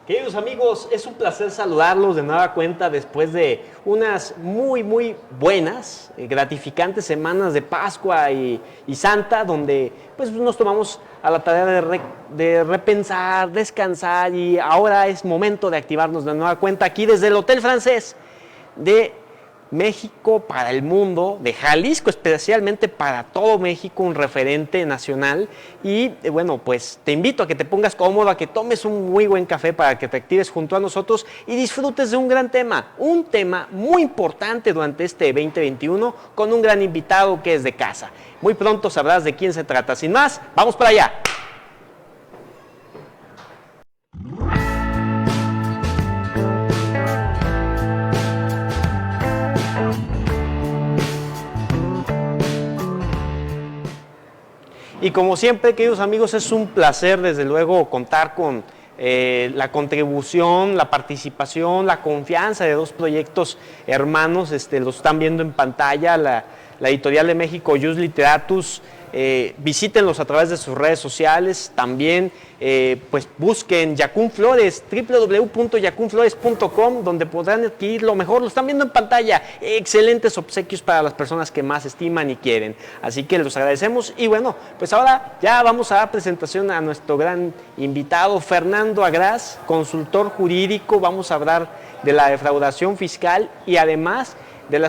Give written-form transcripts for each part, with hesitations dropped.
Queridos amigos, es un placer saludarlos de nueva cuenta después de unas muy buenas, gratificantes semanas de Pascua y Santa, donde pues nos tomamos a la tarea de repensar, descansar, y ahora es momento de activarnos de nueva cuenta aquí desde el Hotel Francés de México para el mundo, de Jalisco especialmente para todo México, un referente nacional. Y bueno, pues te invito a que te pongas cómodo, a que tomes un muy buen café para que te actives junto a nosotros y disfrutes de un gran tema, un tema muy importante durante este 2021 con un gran invitado que es de casa. Muy pronto sabrás de quién se trata. Sin más, vamos para allá. Y como siempre, queridos amigos, es un placer desde luego contar con la contribución, la participación, la confianza de dos proyectos hermanos. Los están viendo en pantalla, la Editorial de México, Jus Literatus. Visítenlos a través de sus redes sociales. También pues busquen Yacún Flores, www.yacunflores.com, donde podrán adquirir lo mejor. Lo están viendo en pantalla. Excelentes obsequios para las personas que más estiman y quieren. Así que los agradecemos. Y bueno, pues ahora ya vamos a dar presentación a nuestro gran invitado, Fernando Agraz, consultor jurídico. Vamos a hablar de la defraudación fiscal y además de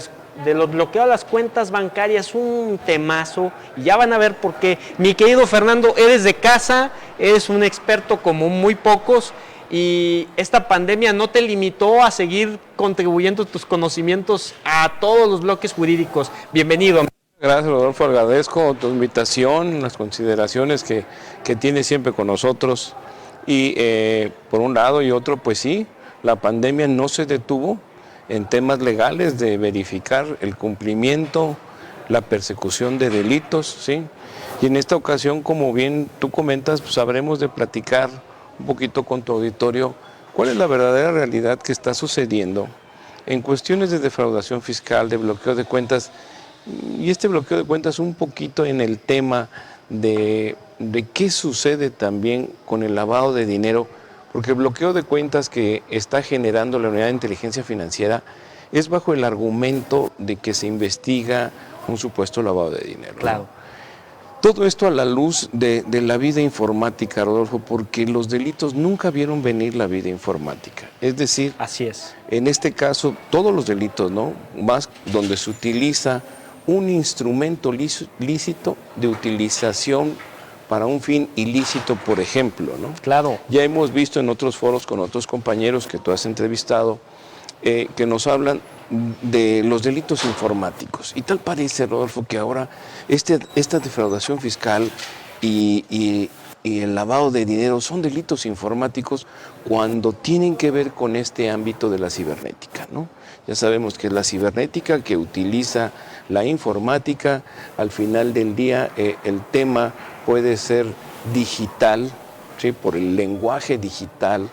los bloqueos a las cuentas bancarias, un temazo, y ya van a ver por qué. Mi querido Fernando, eres de casa, eres un experto como muy pocos, y esta pandemia no te limitó a seguir contribuyendo tus conocimientos a todos los bloques jurídicos. Bienvenido. Gracias, Rodolfo, agradezco tu invitación, las consideraciones que tienes siempre con nosotros, y por un lado y otro, pues sí, la pandemia no se detuvo en temas legales de verificar el cumplimiento, la persecución de delitos, ¿sí? Y en esta ocasión, como bien tú comentas, pues habremos de platicar un poquito con tu auditorio cuál es la verdadera realidad que está sucediendo en cuestiones de defraudación fiscal, de bloqueo de cuentas, y este bloqueo de cuentas un poquito en el tema de qué sucede también con el lavado de dinero, porque el bloqueo de cuentas que está generando la Unidad de Inteligencia Financiera es bajo el argumento de que se investiga un supuesto lavado de dinero. Claro. ¿No? Todo esto a la luz de la vida informática, Rodolfo, porque los delitos nunca vieron venir la vida informática. Es decir, así es. En este caso, todos los delitos, ¿no? Más donde se utiliza un instrumento lícito de utilización para un fin ilícito, por ejemplo, ¿no? Claro. Ya hemos visto en otros foros con otros compañeros que tú has entrevistado que nos hablan de los delitos informáticos. Y tal parece, Rodolfo, que ahora esta defraudación fiscal y el lavado de dinero son delitos informáticos cuando tienen que ver con este ámbito de la cibernética, ¿no? Ya sabemos que es la cibernética que utiliza la informática. Al final del día el tema puede ser digital, ¿sí? Por el lenguaje digital.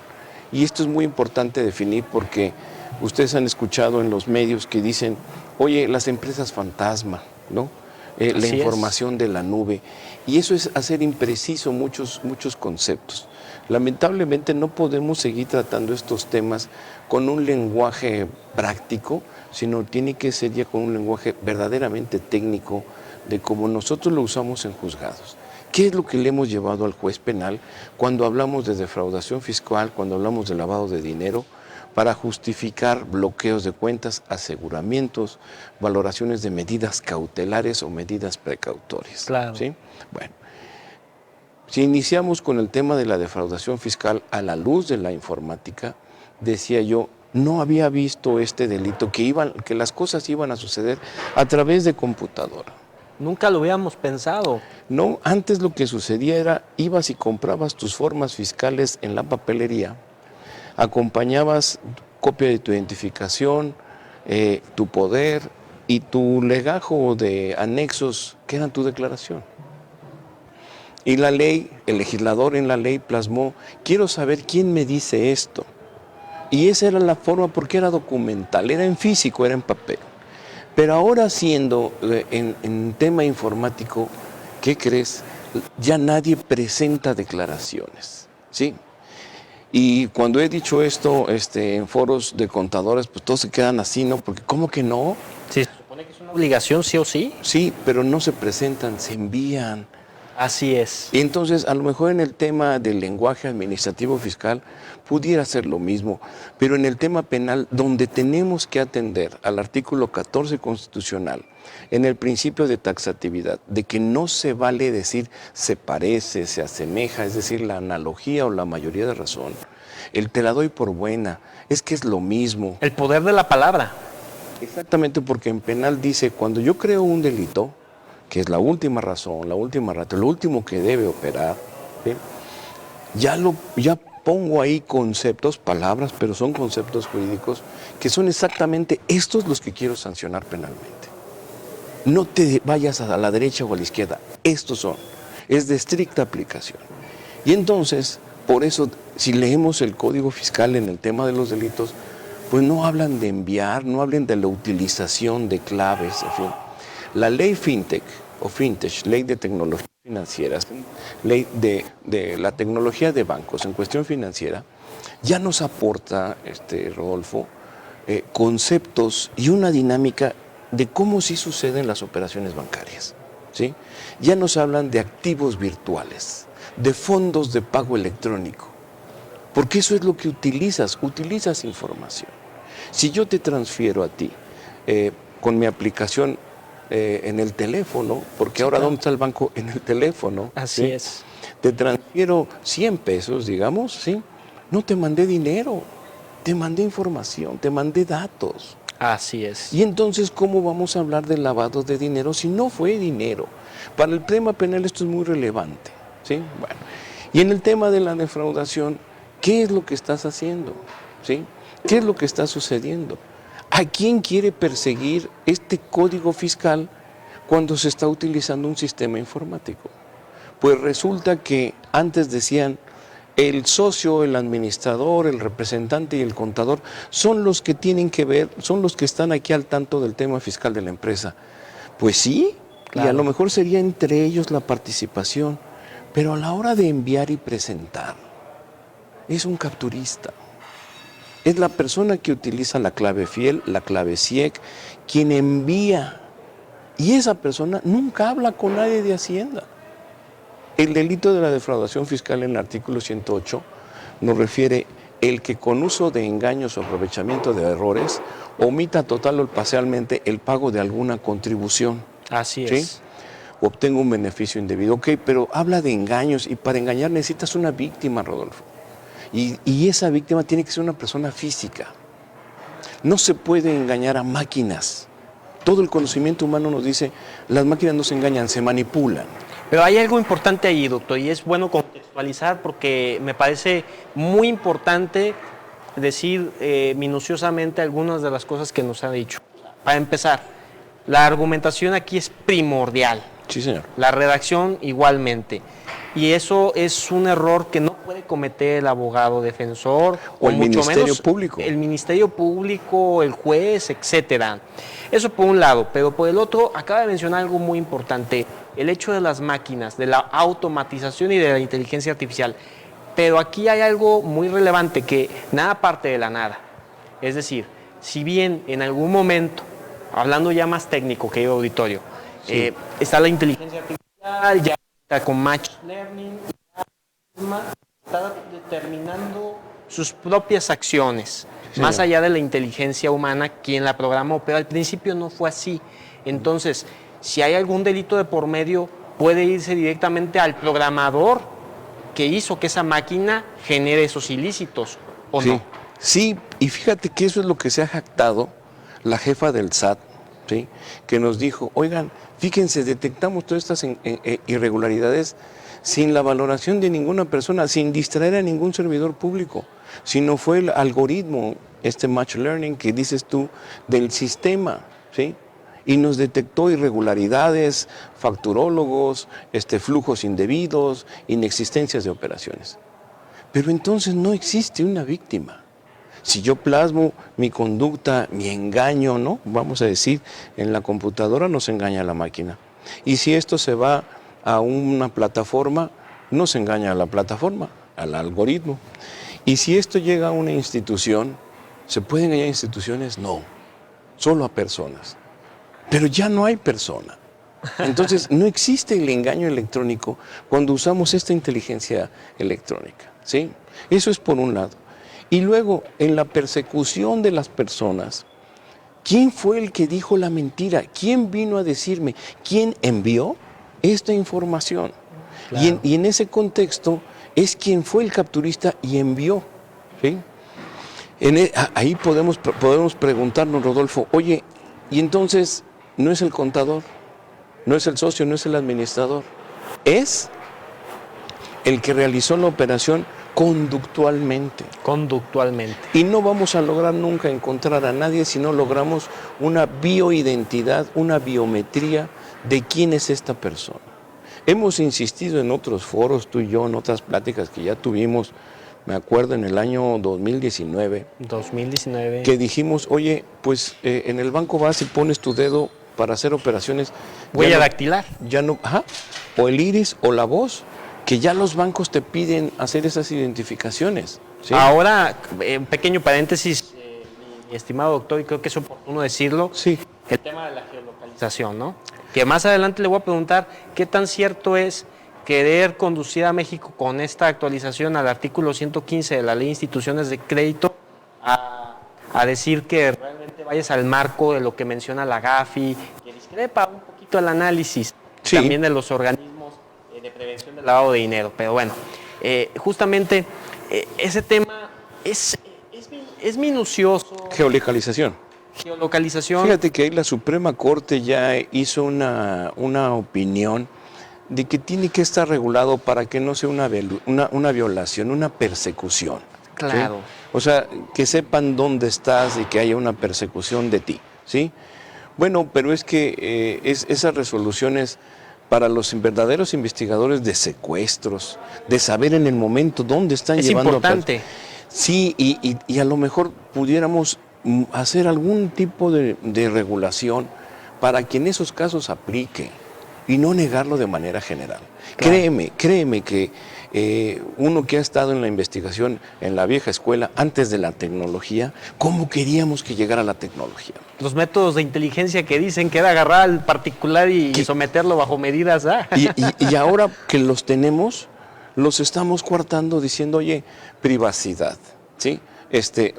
Y esto es muy importante definir porque ustedes han escuchado en los medios que dicen, oye, las empresas fantasma, ¿no? La información de la nube. Y eso es hacer impreciso muchos conceptos. Lamentablemente no podemos seguir tratando estos temas con un lenguaje práctico, sino tiene que ser ya con un lenguaje verdaderamente técnico de cómo nosotros lo usamos en juzgados. ¿Qué es lo que le hemos llevado al juez penal cuando hablamos de defraudación fiscal, cuando hablamos de lavado de dinero, para justificar bloqueos de cuentas, aseguramientos, valoraciones de medidas cautelares o medidas precautorias? Claro. ¿Sí? Bueno, si iniciamos con el tema de la defraudación fiscal a la luz de la informática, decía yo, no había visto este delito, que las cosas iban a suceder a través de computadora. Nunca lo habíamos pensado. No, antes lo que sucedía era, ibas y comprabas tus formas fiscales en la papelería, acompañabas copia de tu identificación, tu poder y tu legajo de anexos que eran tu declaración. Y la ley, el legislador en la ley plasmó, quiero saber quién me dice esto. Y esa era la forma porque era documental, era en físico, era en papel. Pero ahora siendo en tema informático, ¿qué crees? Ya nadie presenta declaraciones, ¿sí? Y cuando he dicho esto en foros de contadores, pues todos se quedan así, ¿no? Porque ¿cómo que no? Sí, se supone que es una obligación, sí o sí. Sí, pero no se presentan, se envían. Así es. Y entonces, a lo mejor en el tema del lenguaje administrativo fiscal pudiera ser lo mismo, pero en el tema penal, donde tenemos que atender al artículo 14 constitucional, en el principio de taxatividad, de que no se vale decir se parece, se asemeja, es decir, la analogía o la mayoría de razón, el te la doy por buena, es que es lo mismo. El poder de la palabra. Exactamente, porque en penal dice, cuando yo creo un delito, que es la última razón, la última rata, lo último que debe operar, ¿sí? ya pongo ahí conceptos, palabras, pero son conceptos jurídicos que son exactamente estos los que quiero sancionar penalmente. No te vayas a la derecha o a la izquierda, estos son, es de estricta aplicación. Y entonces, por eso, si leemos el Código Fiscal en el tema de los delitos, pues no hablan de enviar, no hablan de la utilización de claves, en fin. La ley FinTech o FinTech, ley de tecnologías financieras, ley de la tecnología de bancos en cuestión financiera, ya nos aporta, Rodolfo, conceptos y una dinámica de cómo sí suceden las operaciones bancarias, ¿sí? Ya nos hablan de activos virtuales, de fondos de pago electrónico, porque eso es lo que utilizas información. Si yo te transfiero a ti con mi aplicación en el teléfono, porque ahora ¿dónde está el banco? En el teléfono. Así es. Te transfiero 100 pesos, digamos, ¿sí? No te mandé dinero, te mandé información, te mandé datos. Así es. Y entonces, ¿cómo vamos a hablar de lavado de dinero si no fue dinero? Para el tema penal esto es muy relevante, ¿sí? Bueno, y en el tema de la defraudación, ¿qué es lo que estás haciendo? ¿Sí? ¿Qué es lo que está sucediendo? ¿A quién quiere perseguir este código fiscal cuando se está utilizando un sistema informático? Pues resulta que antes decían el socio, el administrador, el representante y el contador son los que tienen que ver, son los que están aquí al tanto del tema fiscal de la empresa. Pues sí, claro. Y a lo mejor sería entre ellos la participación, pero a la hora de enviar y presentar, es un capturista. Es la persona que utiliza la clave fiel, la clave CIEC, quien envía. Y esa persona nunca habla con nadie de Hacienda. El delito de la defraudación fiscal en el artículo 108 nos refiere el que con uso de engaños o aprovechamiento de errores omita total o parcialmente el pago de alguna contribución. Así ¿sí? es. O obtenga un beneficio indebido. Ok, pero habla de engaños y para engañar necesitas una víctima, Rodolfo. Y esa víctima tiene que ser una persona física. No se puede engañar a máquinas. Todo el conocimiento humano nos dice, las máquinas no se engañan, se manipulan. Pero hay algo importante ahí, doctor, y es bueno contextualizar porque me parece muy importante decir minuciosamente algunas de las cosas que nos ha dicho. Para empezar, la argumentación aquí es primordial. Sí, señor. La redacción igualmente. Y eso es un error que no puede cometer el abogado defensor o el mucho Ministerio menos Público. El Ministerio Público, el juez, etcétera. Eso por un lado, pero por el otro acaba de mencionar algo muy importante, el hecho de las máquinas, de la automatización y de la inteligencia artificial. Pero aquí hay algo muy relevante que nada parte de la nada. Es decir, si bien en algún momento, hablando ya más técnico, querido auditorio, sí, está la inteligencia artificial, ya está con Machine Learning, está determinando sus propias acciones, sí, más allá de la inteligencia humana quien la programó, pero al principio no fue así. Entonces, si hay algún delito de por medio, puede irse directamente al programador que hizo que esa máquina genere esos ilícitos, ¿o sí, no? Sí, y fíjate que eso es lo que se ha jactado la jefa del SAT, ¿sí? Que nos dijo, oigan, fíjense, detectamos todas estas irregularidades sin la valoración de ninguna persona, sin distraer a ningún servidor público, sino fue el algoritmo, Machine Learning que dices tú, del sistema, ¿sí? Y nos detectó irregularidades, facturólogos, flujos indebidos, inexistencias de operaciones. Pero entonces no existe una víctima. Si yo plasmo mi conducta, mi engaño, ¿no? Vamos a decir, en la computadora nos engaña la máquina. Y si esto se va a una plataforma, no se engaña a la plataforma, al algoritmo. Y si esto llega a una institución, ¿se pueden engañar a instituciones? No, solo a personas. Pero ya no hay persona. Entonces, no existe el engaño electrónico cuando usamos esta inteligencia electrónica, ¿sí? Eso es por un lado. Y luego, en la persecución de las personas, ¿quién fue el que dijo la mentira? ¿Quién vino a decirme? ¿Quién envió esta información? Claro. Y en ese contexto es quien fue el capturista y envió, ¿sí? Ahí podemos preguntarnos, Rodolfo, oye, y entonces, ¿no es el contador? No es el socio, no es el administrador, es el que realizó la operación conductualmente. Conductualmente. Y no vamos a lograr nunca encontrar a nadie si no logramos una bioidentidad, una biometría de quién es esta persona. Hemos insistido en otros foros, tú y yo, en otras pláticas que ya tuvimos, me acuerdo en el año 2019. 2019. Que dijimos, oye, pues en el banco vas y pones tu dedo para hacer operaciones. Huella dactilar. Ya no, ajá, o el iris o la voz, que ya los bancos te piden hacer esas identificaciones. ¿Sí? Ahora, un pequeño paréntesis, mi estimado doctor, y creo que es oportuno decirlo, sí. El tema de la geolocalización, ¿no? Que más adelante le voy a preguntar qué tan cierto es querer conducir a México con esta actualización al artículo 115 de la Ley de Instituciones de Crédito a decir que realmente vayas al marco de lo que menciona la GAFI, que discrepa un poquito el análisis sí. También de los organismos de prevención del lavado de dinero. Pero bueno, justamente ese tema es minucioso. Geolocalización. Geolocalización. Fíjate que ahí la Suprema Corte ya hizo una opinión de que tiene que estar regulado para que no sea una violación, una persecución. Claro. ¿Sí? O sea, que sepan dónde estás y que haya una persecución de ti, ¿sí? Bueno, pero es que esas resoluciones para los verdaderos investigadores de secuestros, de saber en el momento dónde están llevando... Es importante. Sí, y a lo mejor pudiéramos hacer algún tipo de regulación para que en esos casos aplique y no negarlo de manera general. Claro. Créeme que uno que ha estado en la investigación en la vieja escuela, antes de la tecnología, ¿cómo queríamos que llegara la tecnología? Los métodos de inteligencia que dicen que era agarrar al particular y someterlo bajo medidas. ¿Ah? Y ahora que los tenemos, los estamos coartando diciendo, oye, privacidad, ¿sí?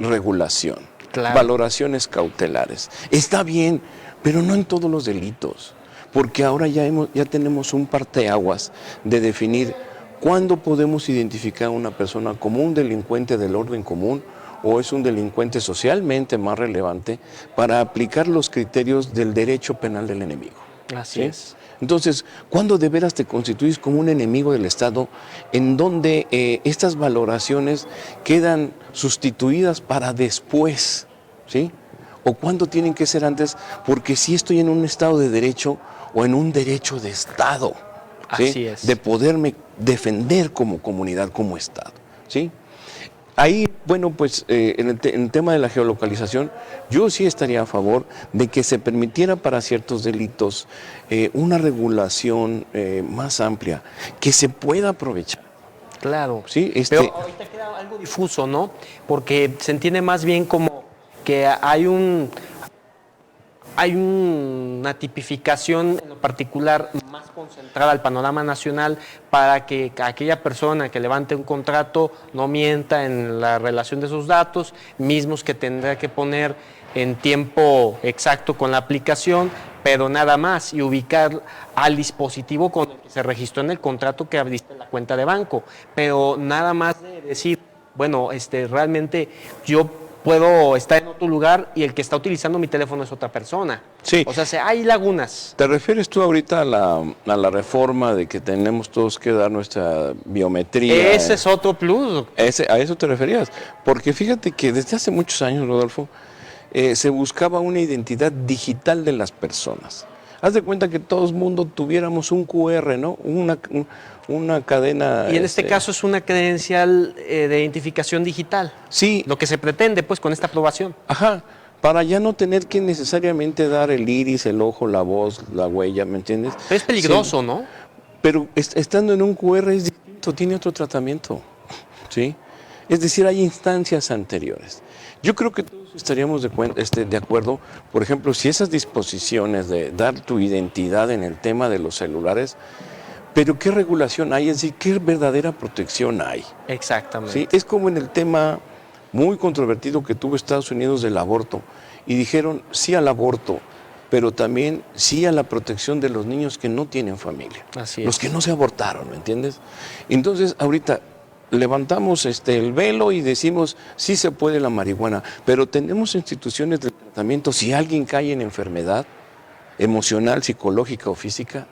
Regulación, claro. Valoraciones cautelares. Está bien, pero no en todos los delitos. Porque ahora ya tenemos un parteaguas de definir cuándo podemos identificar a una persona como un delincuente del orden común o es un delincuente socialmente más relevante para aplicar los criterios del derecho penal del enemigo. Así es. Entonces, ¿cuándo de veras te constituís como un enemigo del Estado en donde estas valoraciones quedan sustituidas para después? ¿Sí? ¿O cuándo tienen que ser antes? Porque si estoy en un Estado de derecho o en un derecho de Estado, ¿sí? Así es. De poderme defender como comunidad, como Estado, ¿sí? Ahí, bueno, pues en el tema de la geolocalización, yo sí estaría a favor de que se permitiera para ciertos delitos una regulación más amplia, que se pueda aprovechar. Claro, ¿Sí? Pero ahorita queda algo difuso, ¿no? Porque se entiende más bien como que hay una tipificación en lo particular más concentrada al panorama nacional para que aquella persona que levante un contrato no mienta en la relación de sus datos, mismos que tendrá que poner en tiempo exacto con la aplicación, pero nada más, y ubicar al dispositivo con el que se registró en el contrato que abriste en la cuenta de banco, pero nada más de decir, bueno, realmente yo puedo estar en otro lugar y el que está utilizando mi teléfono es otra persona. Sí. O sea, hay lagunas. ¿Te refieres tú ahorita a la reforma de que tenemos todos que dar nuestra biometría? Ese es otro plus. ¿A eso te referías? Porque fíjate que desde hace muchos años, Rodolfo, se buscaba una identidad digital de las personas. Haz de cuenta que todo el mundo tuviéramos un QR, ¿no? Una cadena... Y en este caso es una credencial de identificación digital. Sí. Lo que se pretende, pues, con esta aprobación. Ajá, para ya no tener que necesariamente dar el iris, el ojo, la voz, la huella, ¿me entiendes? Pero es peligroso, sí. ¿no? Pero estando en un QR es distinto, tiene otro tratamiento, ¿sí? Es decir, hay instancias anteriores. Yo creo que todos estaríamos de acuerdo, por ejemplo, si esas disposiciones de dar tu identidad en el tema de los celulares, pero ¿qué regulación hay? Es decir, ¿qué verdadera protección hay? Exactamente. ¿Sí? Es como en el tema muy controvertido que tuvo Estados Unidos del aborto, y dijeron sí al aborto, pero también sí a la protección de los niños que no tienen familia, Así los es. que no se abortaron, ¿me entiendes? Entonces, ahorita levantamos el velo y decimos sí se puede la marihuana, pero tenemos instituciones de tratamiento. Si alguien cae en enfermedad emocional, psicológica o física,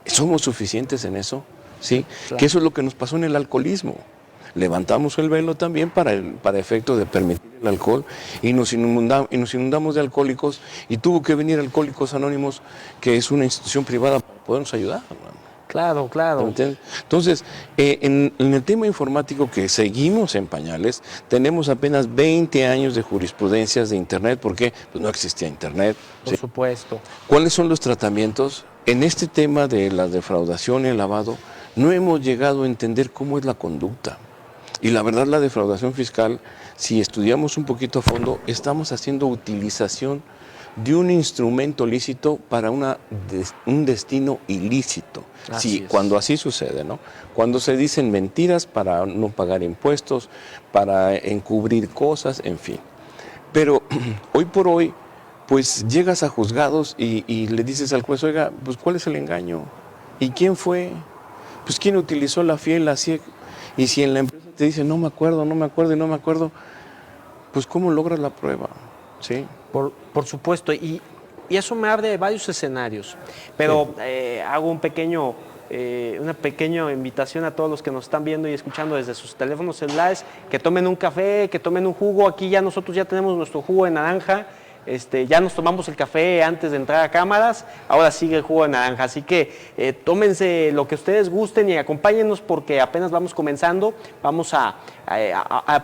¿somos suficientes en eso? ¿Sí? Claro. Que eso es lo que nos pasó en el alcoholismo. Levantamos el velo también para efecto de permitir el alcohol, y nos inundamos de alcohólicos, y tuvo que venir Alcohólicos Anónimos, que es una institución privada, para podernos ayudar. Claro, claro. ¿Entiendes? Entonces, en el tema informático, que seguimos en pañales, tenemos apenas 20 años de jurisprudencias de Internet. ¿Por qué? Pues no existía Internet. Por supuesto. ¿Cuáles son los tratamientos? En este tema de la defraudación y el lavado, no hemos llegado a entender cómo es la conducta. Y la verdad, la defraudación fiscal, si estudiamos un poquito a fondo, estamos haciendo utilización de un instrumento lícito para un destino ilícito. Sí, cuando así sucede, ¿no? Cuando se dicen mentiras para no pagar impuestos, para encubrir cosas, en fin. Pero hoy por hoy, pues llegas a juzgados y le dices al juez, oiga, pues ¿cuál es el engaño? ¿Y quién fue? Pues ¿quién utilizó la fiel, la ciega? Y si en la empresa te dice, no me acuerdo, no me acuerdo y no me acuerdo, pues ¿cómo logras la prueba? ¿Sí? Por supuesto, y eso me abre varios escenarios, pero hago una pequeña invitación a todos los que nos están viendo y escuchando desde sus teléfonos celulares, que tomen un café, que tomen un jugo. Aquí ya nosotros ya tenemos nuestro jugo de naranja. Ya nos tomamos el café antes de entrar a cámaras, ahora sigue el jugo de naranja, así que tómense lo que ustedes gusten y acompáñenos, porque apenas vamos comenzando. Vamos a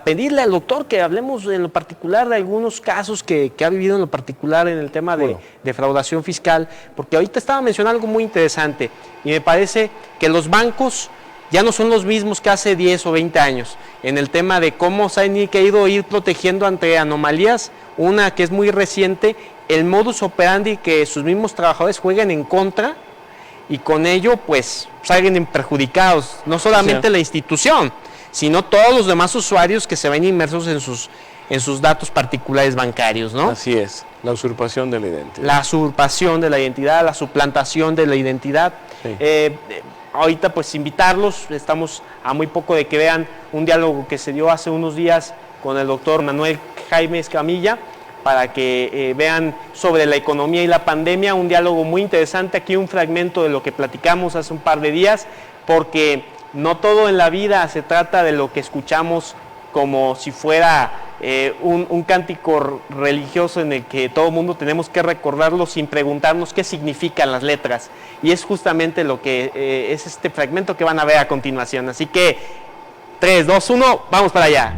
pedirle al doctor que hablemos en lo particular de algunos casos que ha vivido en lo particular en el tema de defraudación fiscal, porque ahorita estaba mencionando algo muy interesante y me parece que los bancos ya no son los mismos que hace 10 o 20 años, en el tema de cómo se han ido protegiendo ante anomalías. Una que es muy reciente, el modus operandi, que sus mismos trabajadores jueguen en contra y con ello pues salgan perjudicados, no solamente la institución, sino todos los demás usuarios que se ven inmersos en sus datos particulares bancarios, ¿no? Así es, la usurpación de la identidad. La usurpación de la identidad, la suplantación de la identidad. Sí. Ahorita pues invitarlos, estamos a muy poco de que vean un diálogo que se dio hace unos días con el doctor Manuel Jaime Escamilla, para que vean sobre la economía y la pandemia, un diálogo muy interesante. Aquí un fragmento de lo que platicamos hace un par de días, porque no todo en la vida se trata de lo que escuchamos como si fuera un cántico religioso en el que todo el mundo tenemos que recordarlo sin preguntarnos qué significan las letras. Y es justamente lo que es este fragmento que van a ver a continuación. Así que 3, 2, 1, vamos para allá.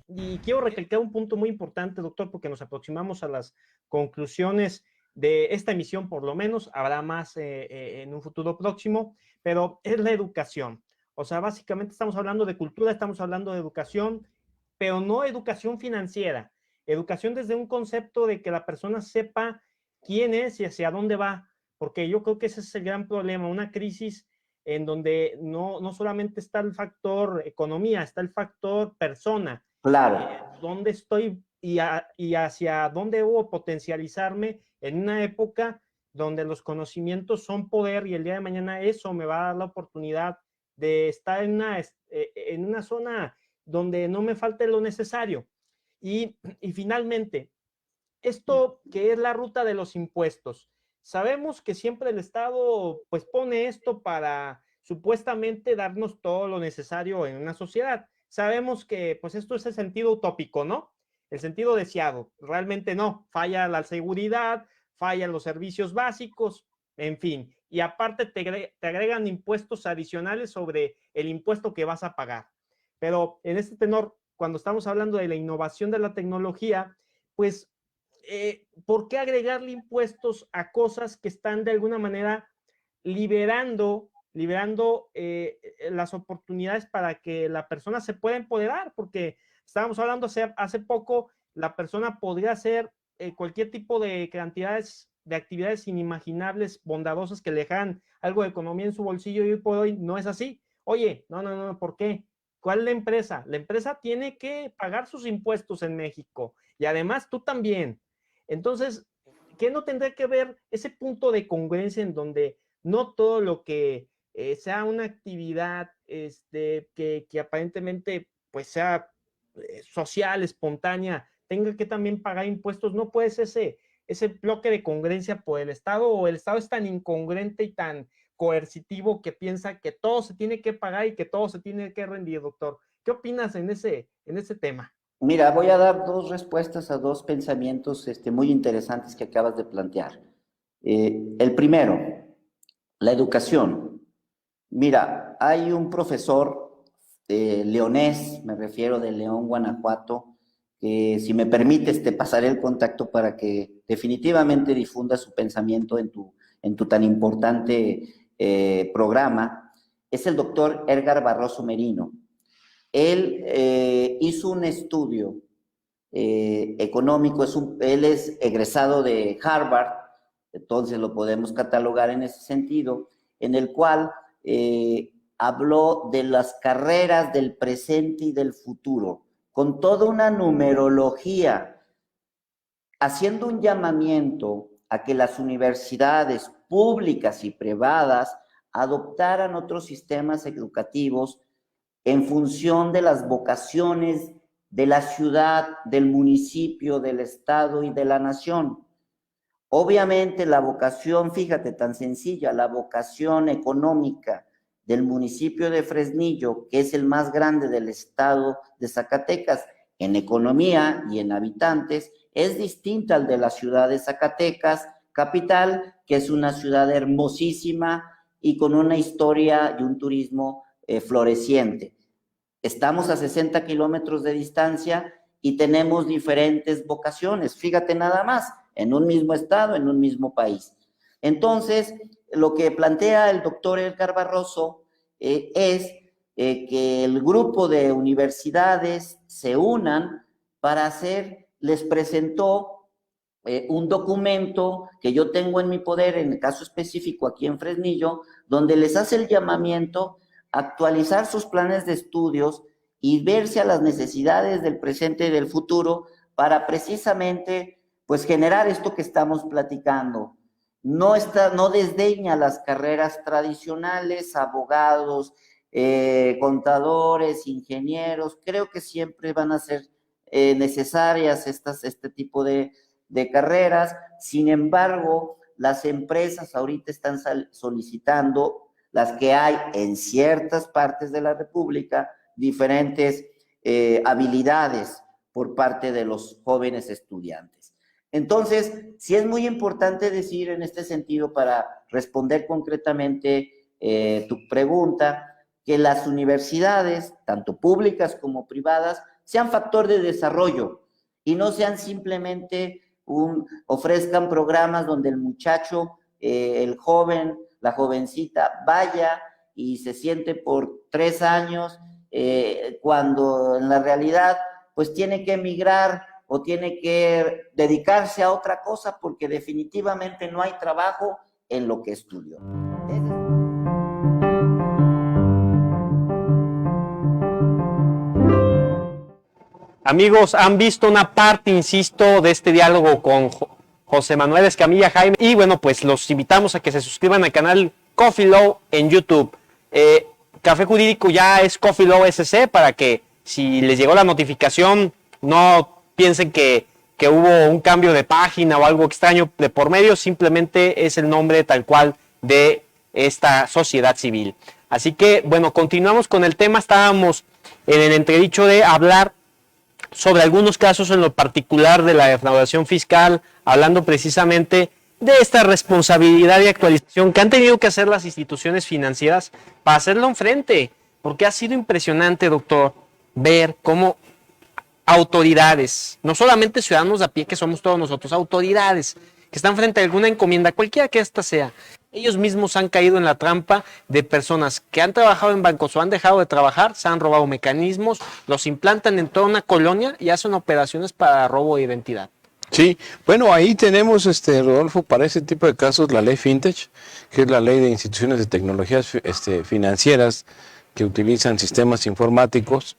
Y quiero recalcar un punto muy importante, doctor, porque nos aproximamos a las conclusiones de esta emisión. Por lo menos habrá más en un futuro próximo, pero es la educación. O sea, básicamente estamos hablando de cultura, estamos hablando de educación, pero no educación financiera, educación desde un concepto de que la persona sepa quién es y hacia dónde va, porque yo creo que ese es el gran problema, una crisis en donde no solamente está el factor economía, está el factor persona. Claro. ¿Dónde estoy y hacia dónde debo potencializarme en una época donde los conocimientos son poder, y el día de mañana eso me va a dar la oportunidad de estar en una zona donde no me falte lo necesario? Y finalmente, esto que es la ruta de los impuestos. Sabemos que siempre el Estado pues pone esto para supuestamente darnos todo lo necesario en una sociedad. Sabemos que pues esto es el sentido utópico, ¿no? El sentido deseado. Realmente no. Falla la seguridad, fallan los servicios básicos, en fin. Y aparte te agregan impuestos adicionales sobre el impuesto que vas a pagar. Pero en este tenor, cuando estamos hablando de la innovación de la tecnología, pues ¿por qué agregarle impuestos a cosas que están de alguna manera liberando las oportunidades para que la persona se pueda empoderar? Porque estábamos hablando hace poco, la persona podría hacer cualquier tipo de cantidades de actividades inimaginables, bondadosas, que le dejan algo de economía en su bolsillo, y hoy por hoy no es así. Oye, no, ¿por qué? ¿Cuál es la empresa? La empresa tiene que pagar sus impuestos en México, y además tú también. Entonces, ¿qué no tendrá que ver ese punto de congruencia en donde no todo lo que sea una actividad que aparentemente pues sea social, espontánea, tenga que también pagar impuestos? No puede ser ese bloque de congruencia por el Estado, o el Estado es tan incongruente y tan coercitivo que piensa que todo se tiene que pagar y que todo se tiene que rendir, doctor. ¿Qué opinas en ese tema? Mira, voy a dar dos respuestas a dos pensamientos muy interesantes que acabas de plantear. El primero, la educación. Mira, hay un profesor leonés, me refiero de León, Guanajuato, que si me permites te pasaré el contacto para que definitivamente difunda su pensamiento en tu tan importante programa. Es el doctor Edgar Barroso Merino. Él hizo un estudio económico, él es egresado de Harvard, entonces lo podemos catalogar en ese sentido, en el cual habló de las carreras del presente y del futuro, con toda una numerología, haciendo un llamamiento a que las universidades públicas y privadas adoptaran otros sistemas educativos en función de las vocaciones de la ciudad, del municipio, del estado y de la nación. Obviamente la vocación, fíjate, tan sencilla, la vocación económica del municipio de Fresnillo, que es el más grande del estado de Zacatecas, en economía y en habitantes, es distinta al de la ciudad de Zacatecas, capital, que es una ciudad hermosísima y con una historia y un turismo floreciente. Estamos a 60 kilómetros de distancia y tenemos diferentes vocaciones, fíjate nada más, en un mismo estado, en un mismo país. Entonces, lo que plantea el doctor Edgar Barroso es que el grupo de universidades se unan para hacer, les presentó un documento que yo tengo en mi poder, en el caso específico aquí en Fresnillo, donde les hace el llamamiento a actualizar sus planes de estudios y verse a las necesidades del presente y del futuro para precisamente pues generar esto que estamos platicando. No desdeña las carreras tradicionales, abogados, contadores, ingenieros. Creo que siempre van a ser necesarias este tipo de carreras. Sin embargo, las empresas ahorita están solicitando, las que hay en ciertas partes de la República, diferentes habilidades por parte de los jóvenes estudiantes. Entonces, sí es muy importante decir en este sentido, para responder concretamente tu pregunta, que las universidades, tanto públicas como privadas, sean factor de desarrollo y no sean simplemente ofrezcan programas donde el muchacho, el joven, la jovencita vaya y se siente por 3 años, cuando en la realidad pues tiene que emigrar o tiene que dedicarse a otra cosa porque definitivamente no hay trabajo en lo que estudió. Amigos, han visto una parte, insisto, de este diálogo con José Manuel Escamilla Jaime, y bueno, pues los invitamos a que se suscriban al canal Coffee Law en YouTube. Café Jurídico ya es Coffee Law SC, para que si les llegó la notificación no piensen que hubo un cambio de página o algo extraño de por medio, simplemente es el nombre tal cual de esta sociedad civil. Así que, bueno, continuamos con el tema. Estábamos en el entredicho de hablar sobre algunos casos en lo particular de la defraudación fiscal, hablando precisamente de esta responsabilidad y actualización que han tenido que hacer las instituciones financieras para hacerle un frente, porque ha sido impresionante, doctor, ver cómo autoridades, no solamente ciudadanos a pie que somos todos nosotros, autoridades que están frente a alguna encomienda, cualquiera que ésta sea, ellos mismos han caído en la trampa de personas que han trabajado en bancos o han dejado de trabajar, se han robado mecanismos, los implantan en toda una colonia y hacen operaciones para robo de identidad. Sí, bueno, ahí tenemos, Rodolfo, para ese tipo de casos la ley Fintech, que es la ley de instituciones de tecnologías financieras que utilizan sistemas informáticos,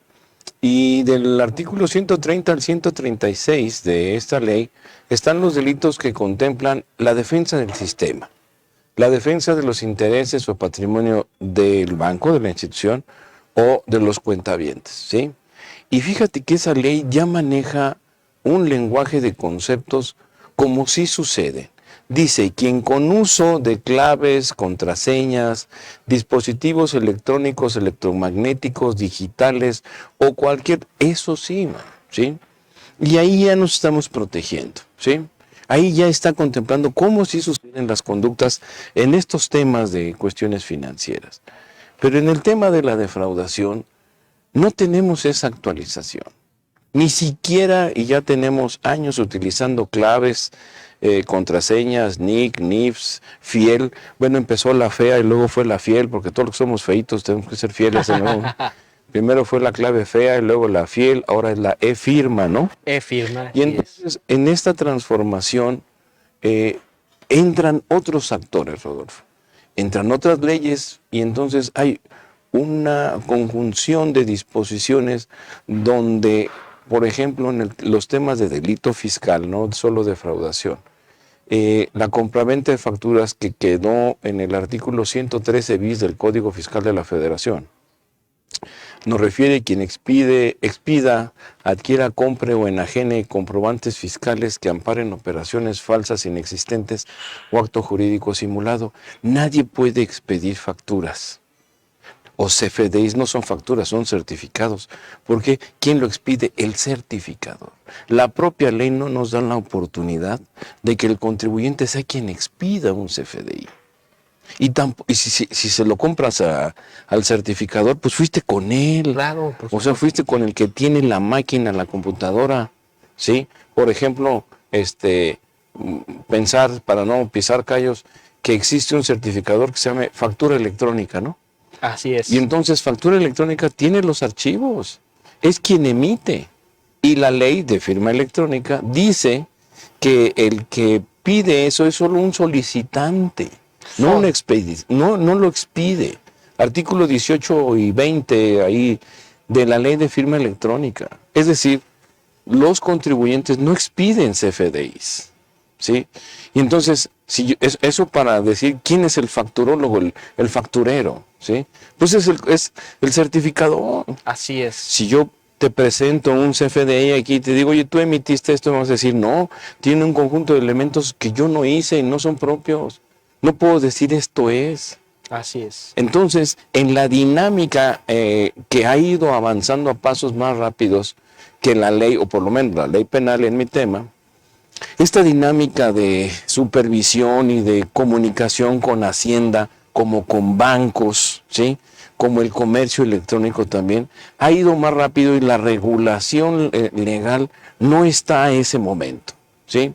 y del artículo 130 al 136 de esta ley están los delitos que contemplan la defensa del sistema, la defensa de los intereses o patrimonio del banco, de la institución o de los cuentavientes, ¿sí? Y fíjate que esa ley ya maneja un lenguaje de conceptos como si sucede. Dice, quien con uso de claves, contraseñas, dispositivos electrónicos, electromagnéticos, digitales o cualquier, eso sí, ¿sí? Y ahí ya nos estamos protegiendo, ¿sí? Ahí ya está contemplando cómo sí suceden las conductas en estos temas de cuestiones financieras. Pero en el tema de la defraudación no tenemos esa actualización. Ni siquiera, y ya tenemos años utilizando claves, contraseñas, NIC, NIFS, fiel. Bueno, empezó la fea y luego fue la fiel, porque todos los que somos feitos tenemos que ser fieles, ¿no? Primero fue la clave fea y luego la fiel, ahora es la e-firma, ¿no? E-firma. Y entonces, en esta transformación entran otros actores, Rodolfo. Entran otras leyes y entonces hay una conjunción de disposiciones donde, por ejemplo, en los temas de delito fiscal, no solo defraudación, la compraventa de facturas que quedó en el artículo 113 bis del Código Fiscal de la Federación, nos refiere quien expida, adquiera, compre o enajene comprobantes fiscales que amparen operaciones falsas, inexistentes o acto jurídico simulado. Nadie puede expedir facturas. O CFDIs no son facturas, son certificados. Porque ¿quién lo expide? El certificador. La propia ley no nos da la oportunidad de que el contribuyente sea quien expida un CFDI. Y si se lo compras al certificador, pues fuiste con él. Claro, o sea, fuiste con el que tiene la máquina, la computadora, ¿sí? Por ejemplo, pensar, para no pisar callos, que existe un certificador que se llama factura electrónica, ¿no? Así es. Y entonces factura electrónica tiene los archivos, es quien emite. Y la ley de firma electrónica dice que el que pide eso es solo un solicitante. No, no lo expide. Artículo 18 y 20 ahí de la ley de firma electrónica. Es decir, los contribuyentes no expiden CFDIs, ¿sí? Y entonces, eso para decir quién es el facturólogo, el facturero, ¿sí? Pues es el certificador. Así es. Si yo te presento un CFDI aquí y te digo, oye, tú emitiste esto, vamos a decir, no, tiene un conjunto de elementos que yo no hice y no son propios. No puedo decir esto es. Así es. Entonces, en la dinámica que ha ido avanzando a pasos más rápidos que la ley, o por lo menos la ley penal en mi tema, esta dinámica de supervisión y de comunicación con Hacienda, como con bancos, ¿sí?, como el comercio electrónico también, ha ido más rápido y la regulación legal no está a ese momento, ¿sí?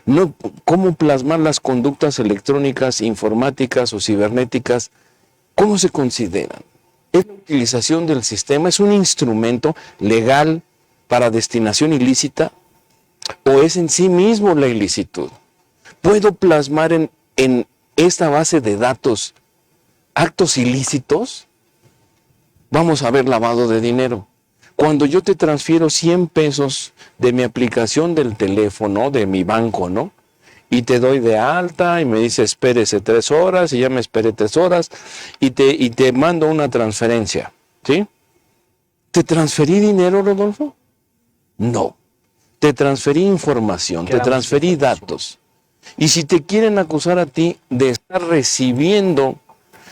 No, ¿cómo plasmar las conductas electrónicas, informáticas o cibernéticas? ¿Cómo se consideran? ¿Es la utilización del sistema? ¿Es un instrumento legal para destinación ilícita? ¿O es en sí mismo la ilicitud? ¿Puedo plasmar en esta base de datos actos ilícitos? Vamos a ver lavado de dinero. Cuando yo te transfiero 100 pesos de mi aplicación del teléfono, de mi banco, ¿no? Y te doy de alta y me dice espérese 3 horas y ya me esperé 3 horas y te mando una transferencia, ¿sí? ¿Te transferí dinero, Rodolfo? No. Te transferí información, te transferí datos. Y si te quieren acusar a ti de estar recibiendo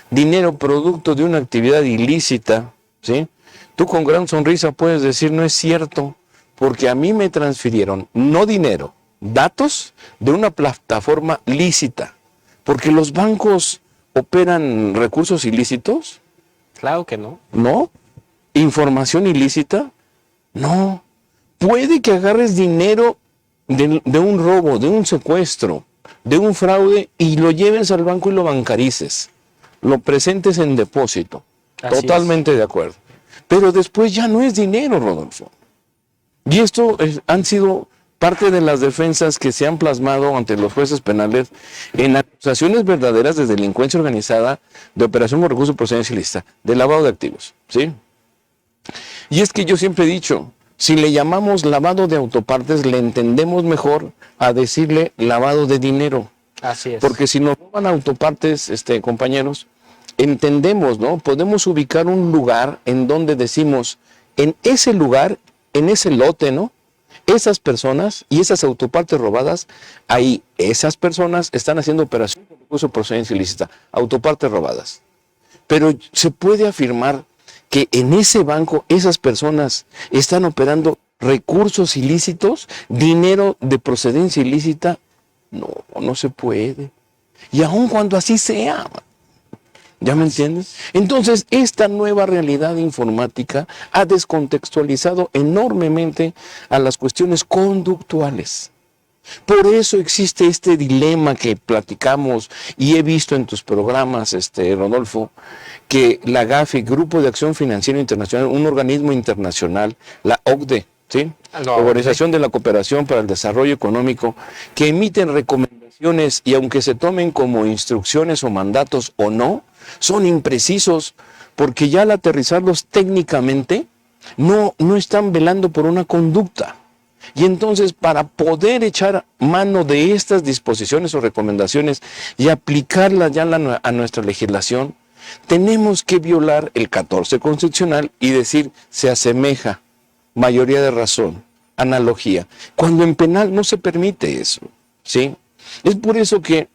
dinero producto de una actividad ilícita, ¿sí?, tú con gran sonrisa puedes decir, no es cierto, porque a mí me transfirieron, no dinero, datos de una plataforma lícita. Porque los bancos operan recursos ilícitos. Claro que no. ¿No? ¿Información ilícita? No. puede que agarres dinero de un robo, de un secuestro, de un fraude y lo lleves al banco y lo bancarices, lo presentes en depósito. Así Totalmente de acuerdo. Pero después ya no es dinero, Rodolfo. Y esto han sido parte de las defensas que se han plasmado ante los jueces penales en acusaciones verdaderas de delincuencia organizada, de operación con recursos de procedencia ilícita, de lavado de activos, ¿sí? Y es que yo siempre he dicho, si le llamamos lavado de autopartes, le entendemos mejor a decirle lavado de dinero. Así es. Porque si nos roban autopartes, compañeros, entendemos, ¿no? Podemos ubicar un lugar en donde decimos, en ese lugar, en ese lote, ¿no? Esas personas y esas autopartes robadas, ahí esas personas están haciendo operación con recursos de procedencia ilícita, autopartes robadas. Pero se puede afirmar que en ese banco esas personas están operando recursos ilícitos, dinero de procedencia ilícita. No, no se puede. Y aun cuando así sea, ¿ya me entiendes? Entonces, esta nueva realidad informática ha descontextualizado enormemente a las cuestiones conductuales. Por eso existe este dilema que platicamos y he visto en tus programas, Rodolfo, que la GAFI, Grupo de Acción Financiera Internacional, un organismo internacional, la OCDE, ¿sí? Organización de la Cooperación para el Desarrollo Económico, que emiten recomendaciones y aunque se tomen como instrucciones o mandatos o no, son imprecisos porque ya al aterrizarlos técnicamente no están velando por una conducta. Y entonces, para poder echar mano de estas disposiciones o recomendaciones y aplicarlas ya a nuestra legislación, tenemos que violar el 14 constitucional y decir, se asemeja, mayoría de razón, analogía. Cuando en penal no se permite eso, ¿sí? Es por eso que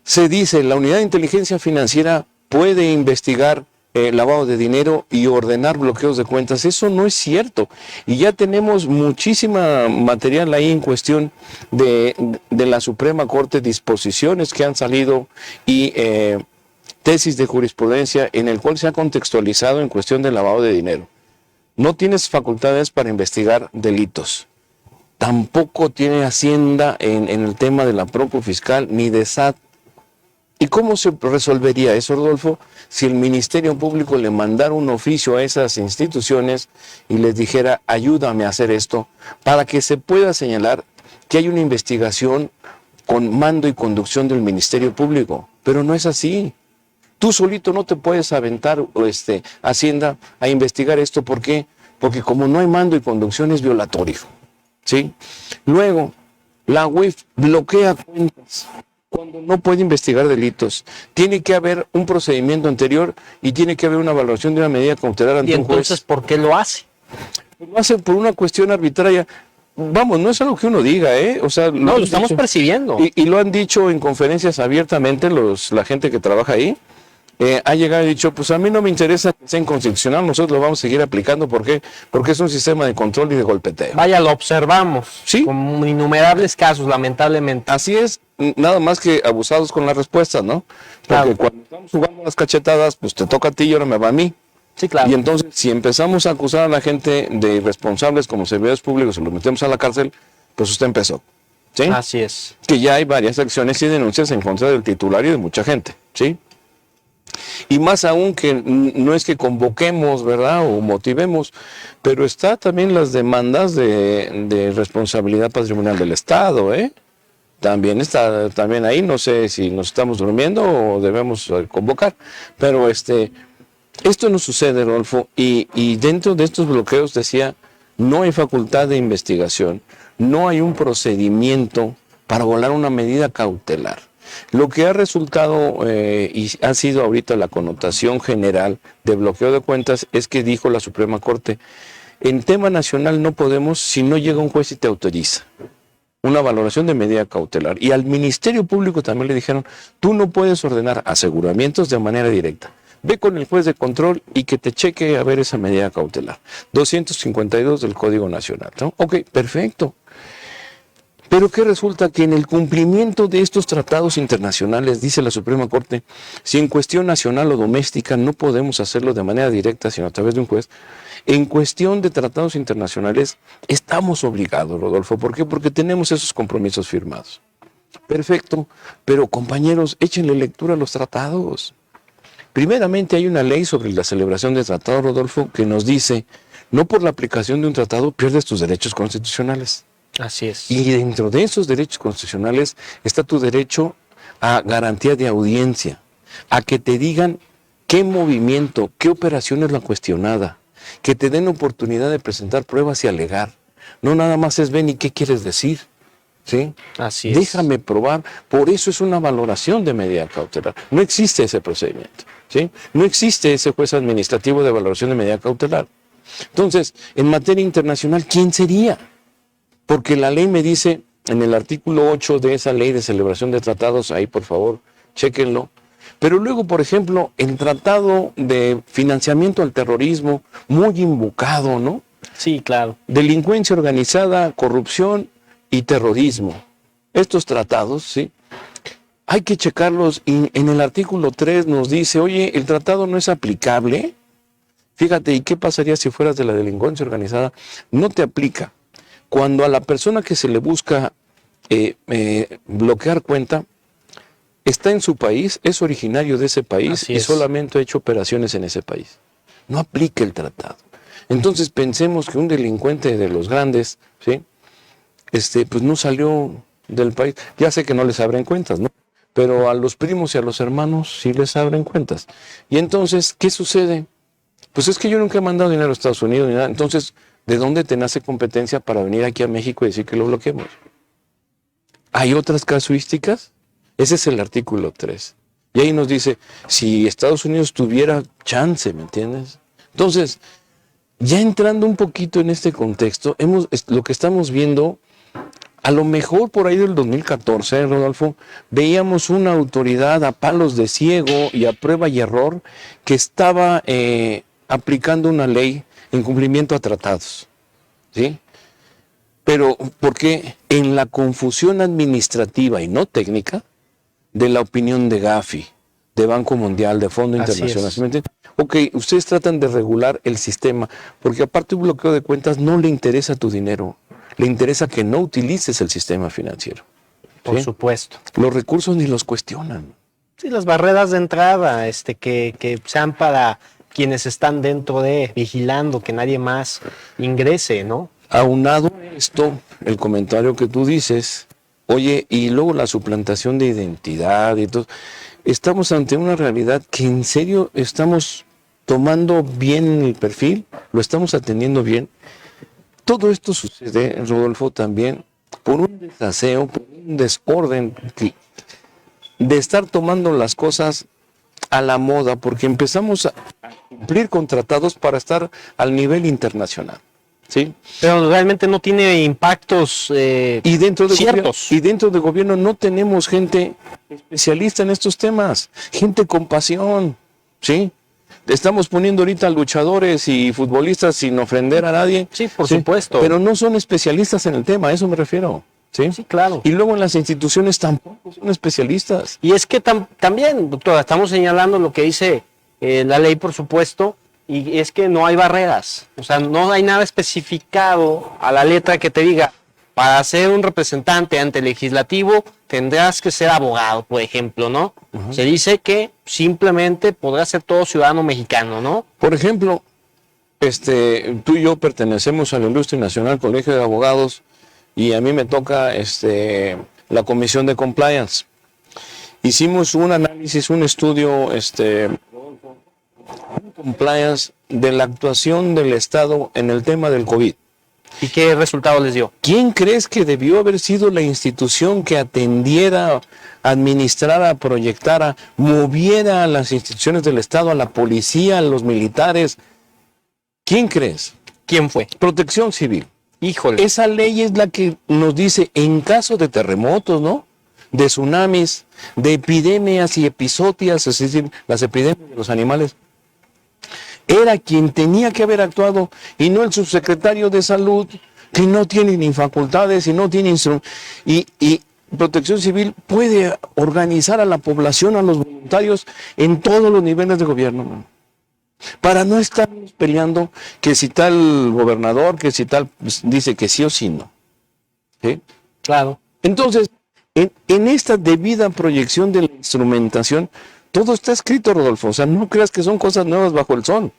se dice, la Unidad de Inteligencia Financiera puede investigar lavado de dinero y ordenar bloqueos de cuentas. Eso no es cierto. Y ya tenemos muchísima material ahí en cuestión de la Suprema Corte, disposiciones que han salido y tesis de jurisprudencia en el cual se ha contextualizado en cuestión de lavado de dinero. No tienes facultades para investigar delitos. Tampoco tiene Hacienda en el tema de la Procu Fiscal ni de SAT. ¿Y cómo se resolvería eso, Rodolfo? Si el Ministerio Público le mandara un oficio a esas instituciones y les dijera, ayúdame a hacer esto, para que se pueda señalar que hay una investigación con mando y conducción del Ministerio Público. Pero no es así. Tú solito no te puedes aventar, Hacienda, a investigar esto. ¿Por qué? Porque como no hay mando y conducción es violatorio, ¿sí? Luego, la UIF bloquea cuentas cuando no puede investigar delitos. Tiene que haber un procedimiento anterior y tiene que haber una valoración de una medida cautelar ante un juez. ¿Y entonces por qué lo hace? Lo hace por una cuestión arbitraria. Vamos, no es algo que uno diga, ¿eh? O sea, no, lo estamos percibiendo. Y lo han dicho en conferencias abiertamente la gente que trabaja ahí. Ha llegado y dicho, pues a mí no me interesa que sea inconstitucional, nosotros lo vamos a seguir aplicando. ¿Por qué? Porque es un sistema de control y de golpeteo. Vaya, lo observamos. Sí. Con innumerables casos, lamentablemente. Así es, nada más que abusados con las respuestas, ¿no? Porque claro, cuando estamos jugando las cachetadas, pues te toca a ti y ahora me va a mí. Sí, claro. Y entonces, si empezamos a acusar a la gente de irresponsables como servidores públicos y los metemos a la cárcel, pues usted empezó. ¿Sí? Así es. Que ya hay varias acciones y denuncias en contra del titular y de mucha gente, ¿sí? Y más aún que no es que convoquemos, ¿verdad? O motivemos, pero está también las demandas de responsabilidad patrimonial del Estado, ¿eh? También está ahí, no sé si nos estamos durmiendo o debemos convocar, pero esto no sucede, Rodolfo, y dentro de estos bloqueos decía, no hay facultad de investigación, no hay un procedimiento para volar una medida cautelar. Lo que ha resultado y ha sido ahorita la connotación general de bloqueo de cuentas es que dijo la Suprema Corte, en tema nacional no podemos si no llega un juez y te autoriza una valoración de medida cautelar. Y al Ministerio Público también le dijeron, tú no puedes ordenar aseguramientos de manera directa. Ve con el juez de control y que te cheque a ver esa medida cautelar. 252 del Código Nacional, ¿no? Ok, perfecto. Pero que resulta que en el cumplimiento de estos tratados internacionales, dice la Suprema Corte, si en cuestión nacional o doméstica no podemos hacerlo de manera directa, sino a través de un juez, en cuestión de tratados internacionales estamos obligados, Rodolfo. ¿Por qué? Porque tenemos esos compromisos firmados. Perfecto, pero compañeros, échenle lectura a los tratados. Primeramente hay una ley sobre la celebración de tratados, Rodolfo, que nos dice, no por la aplicación de un tratado pierdes tus derechos constitucionales. Así es. Y dentro de esos derechos constitucionales está tu derecho a garantía de audiencia, a que te digan qué movimiento, qué operación es la cuestionada, que te den oportunidad de presentar pruebas y alegar. No nada más es ven y qué quieres decir, ¿sí? Así es. Déjame probar. Por eso es una valoración de medida cautelar. No existe ese procedimiento, ¿sí? No existe ese juez administrativo de valoración de medida cautelar. Entonces, en materia internacional, ¿quién sería? Porque la ley me dice, en el artículo 8 de esa ley de celebración de tratados, ahí por favor, chéquenlo. Pero luego, por ejemplo, el tratado de financiamiento al terrorismo, muy invocado, ¿no? Sí, claro. Delincuencia organizada, corrupción y terrorismo. Estos tratados, ¿sí? Hay que checarlos y en el artículo 3 nos dice, oye, el tratado no es aplicable. Fíjate, ¿y qué pasaría si fueras de la delincuencia organizada? No te aplica. Cuando a la persona que se le busca bloquear cuenta, está en su país, es originario de ese país y solamente ha hecho operaciones en ese país. No aplica el tratado. Entonces pensemos que un delincuente de los grandes, ¿sí? Pues no salió del país. Ya sé que no les abren cuentas, ¿no? Pero a los primos y a los hermanos sí les abren cuentas. Y entonces, ¿qué sucede? Pues es que yo nunca he mandado dinero a Estados Unidos ni nada. Entonces, ¿de dónde te nace competencia para venir aquí a México y decir que lo bloqueemos? ¿Hay otras casuísticas? Ese es el artículo 3. Y ahí nos dice, si Estados Unidos tuviera chance, ¿me entiendes? Entonces, ya entrando un poquito en este contexto, lo que estamos viendo, a lo mejor por ahí del 2014, Rodolfo, veíamos una autoridad a palos de ciego y a prueba y error que estaba aplicando una ley en cumplimiento a tratados, ¿sí? Pero, ¿por qué? En la confusión administrativa y no técnica de la opinión de Gafi, de Banco Mundial, de Fondo Internacional. ¿Sí me entienden? Ok, ustedes tratan de regular el sistema, porque aparte un bloqueo de cuentas no le interesa tu dinero, le interesa que no utilices el sistema financiero. Por supuesto. Los recursos ni los cuestionan. Sí, las barreras de entrada, que sean para quienes están dentro vigilando que nadie más ingrese, ¿no? Aunado a esto, el comentario que tú dices, oye, y luego la suplantación de identidad y todo, estamos ante una realidad que en serio estamos tomando bien el perfil, lo estamos atendiendo bien. Todo esto sucede, Rodolfo, también por un desaseo, por un desorden de estar tomando las cosas a la moda, porque empezamos a cumplir con tratados para estar al nivel internacional, ¿sí? Pero realmente no tiene impactos y dentro de ciertos. Y dentro del gobierno no tenemos gente especialista en estos temas, gente con pasión, ¿sí? Estamos poniendo ahorita luchadores y futbolistas sin ofender a nadie. Sí, por supuesto. Pero no son especialistas en el tema, a eso me refiero. ¿Sí? Sí, claro. Y luego en las instituciones tampoco son especialistas. Y es que también, doctora, estamos señalando lo que dice la ley, por supuesto, y es que no hay barreras. O sea, no hay nada especificado a la letra que te diga, para ser un representante ante el legislativo tendrás que ser abogado, por ejemplo, ¿no? Uh-huh. Se dice que simplemente podrá ser todo ciudadano mexicano, ¿no? Por ejemplo, tú y yo pertenecemos a la Ilustre Nacional Colegio de Abogados y a mí me toca la Comisión de Compliance. Hicimos un análisis, un estudio, compliance de la actuación del Estado en el tema del COVID. ¿Y qué resultado les dio? ¿Quién crees que debió haber sido la institución que atendiera, administrara, proyectara, moviera a las instituciones del Estado, a la policía, a los militares? ¿Quién crees? ¿Quién fue? Protección Civil. Híjole. Esa ley es la que nos dice, en caso de terremotos, ¿no? De tsunamis, de epidemias y episodias, es decir, las epidemias de los animales, era quien tenía que haber actuado y no el subsecretario de Salud que no tiene ni facultades y no tiene instrumentos. Y Protección Civil puede organizar a la población, a los voluntarios en todos los niveles de gobierno, man, para no estar peleando que si tal gobernador, que si tal pues, dice que sí o sí no. ¿Sí? Claro. Entonces, en esta debida proyección de la instrumentación, todo está escrito, Rodolfo. O sea, no creas que son cosas nuevas bajo el sol.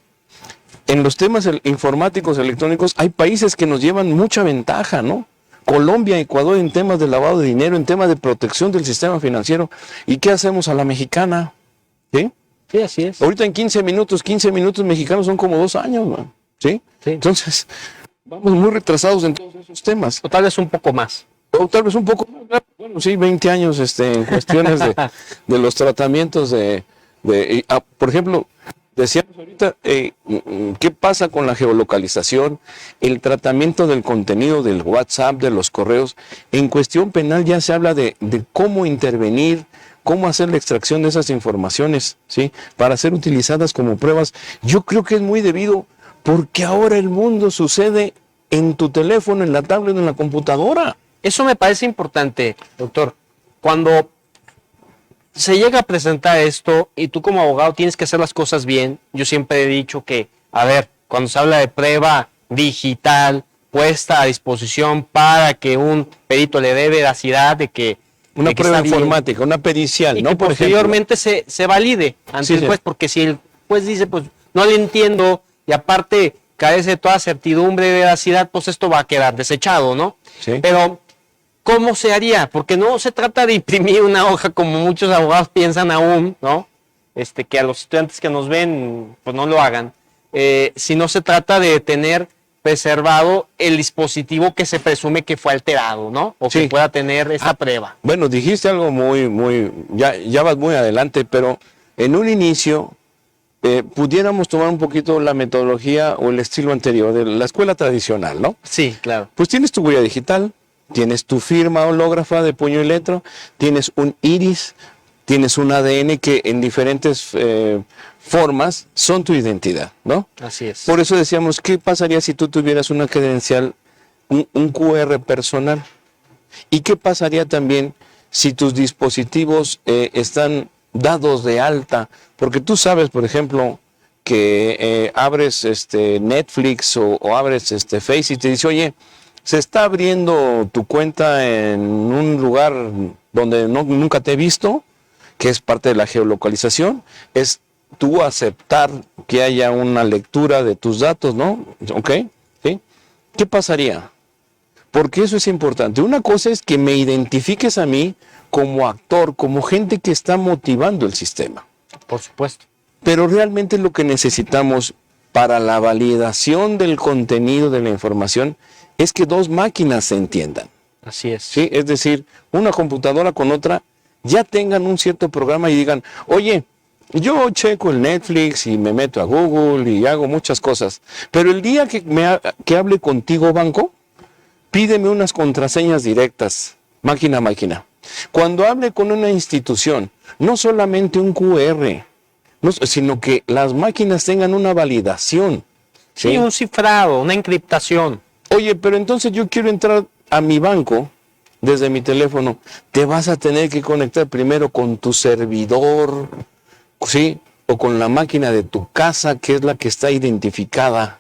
En los temas informáticos, electrónicos, hay países que nos llevan mucha ventaja, ¿no? Colombia, Ecuador en temas de lavado de dinero, en temas de protección del sistema financiero. ¿Y qué hacemos a la mexicana? ¿Sí? Sí, así es. Ahorita en 15 minutos mexicanos son como 2 años, man. ¿Sí? Sí. Entonces, vamos muy retrasados en todos esos temas. O tal vez un poco más. O tal vez un poco más, bueno, sí, 20 años en cuestiones de los tratamientos por ejemplo, decíamos ahorita, ¿qué pasa con la geolocalización? El tratamiento del contenido del WhatsApp, de los correos. En cuestión penal ya se habla de cómo intervenir, cómo hacer la extracción de esas informaciones, ¿sí? Para ser utilizadas como pruebas. Yo creo que es muy debido porque ahora el mundo sucede en tu teléfono, en la tablet, en la computadora. Eso me parece importante, doctor. Cuando se llega a presentar esto y tú como abogado tienes que hacer las cosas bien, yo siempre he dicho que, a ver, cuando se habla de prueba digital puesta a disposición para que un perito le dé veracidad de que una prueba informática, una pericial, y ¿no? que Por posteriormente se valide ante el juez, porque si el juez dice, pues no le entiendo y aparte carece de toda certidumbre de veracidad, pues esto va a quedar desechado, ¿no? Sí. Pero ¿cómo se haría? Porque no se trata de imprimir una hoja como muchos abogados piensan aún, ¿no? Que a los estudiantes que nos ven, pues no lo hagan. Sino se trata de tener preservado el dispositivo que se presume que fue alterado, ¿no? O que pueda tener esta prueba. Bueno, dijiste algo ya vas muy adelante, pero en un inicio pudiéramos tomar un poquito la metodología o el estilo anterior de la escuela tradicional, ¿no? Sí, claro. Pues tienes tu huella digital, tienes tu firma hológrafa de puño y letra, tienes un iris, tienes un ADN que en diferentes formas son tu identidad, ¿no? Así es. Por eso decíamos, ¿qué pasaría si tú tuvieras una credencial, un QR personal? ¿Y qué pasaría también si tus dispositivos están dados de alta? Porque tú sabes, por ejemplo, que abres Netflix o abres Face y te dice, oye, se está abriendo tu cuenta en un lugar donde nunca te he visto, que es parte de la geolocalización, es tú aceptar que haya una lectura de tus datos, ¿no? ¿Ok? ¿Sí? ¿Qué pasaría? Porque eso es importante. Una cosa es que me identifiques a mí como actor, como gente que está motivando el sistema. Por supuesto. Pero realmente lo que necesitamos para la validación del contenido de la información es que 2 máquinas se entiendan. Así es. ¿Sí? Es decir, una computadora con otra ya tengan un cierto programa y digan, oye, yo checo el Netflix y me meto a Google y hago muchas cosas, pero el día que hable contigo, banco, pídeme unas contraseñas directas, máquina a máquina. Cuando hable con una institución, no solamente un QR, sino que las máquinas tengan una validación. Sí, un cifrado, una encriptación. Oye, pero entonces yo quiero entrar a mi banco desde mi teléfono. Te vas a tener que conectar primero con tu servidor, ¿sí? O con la máquina de tu casa, que es la que está identificada.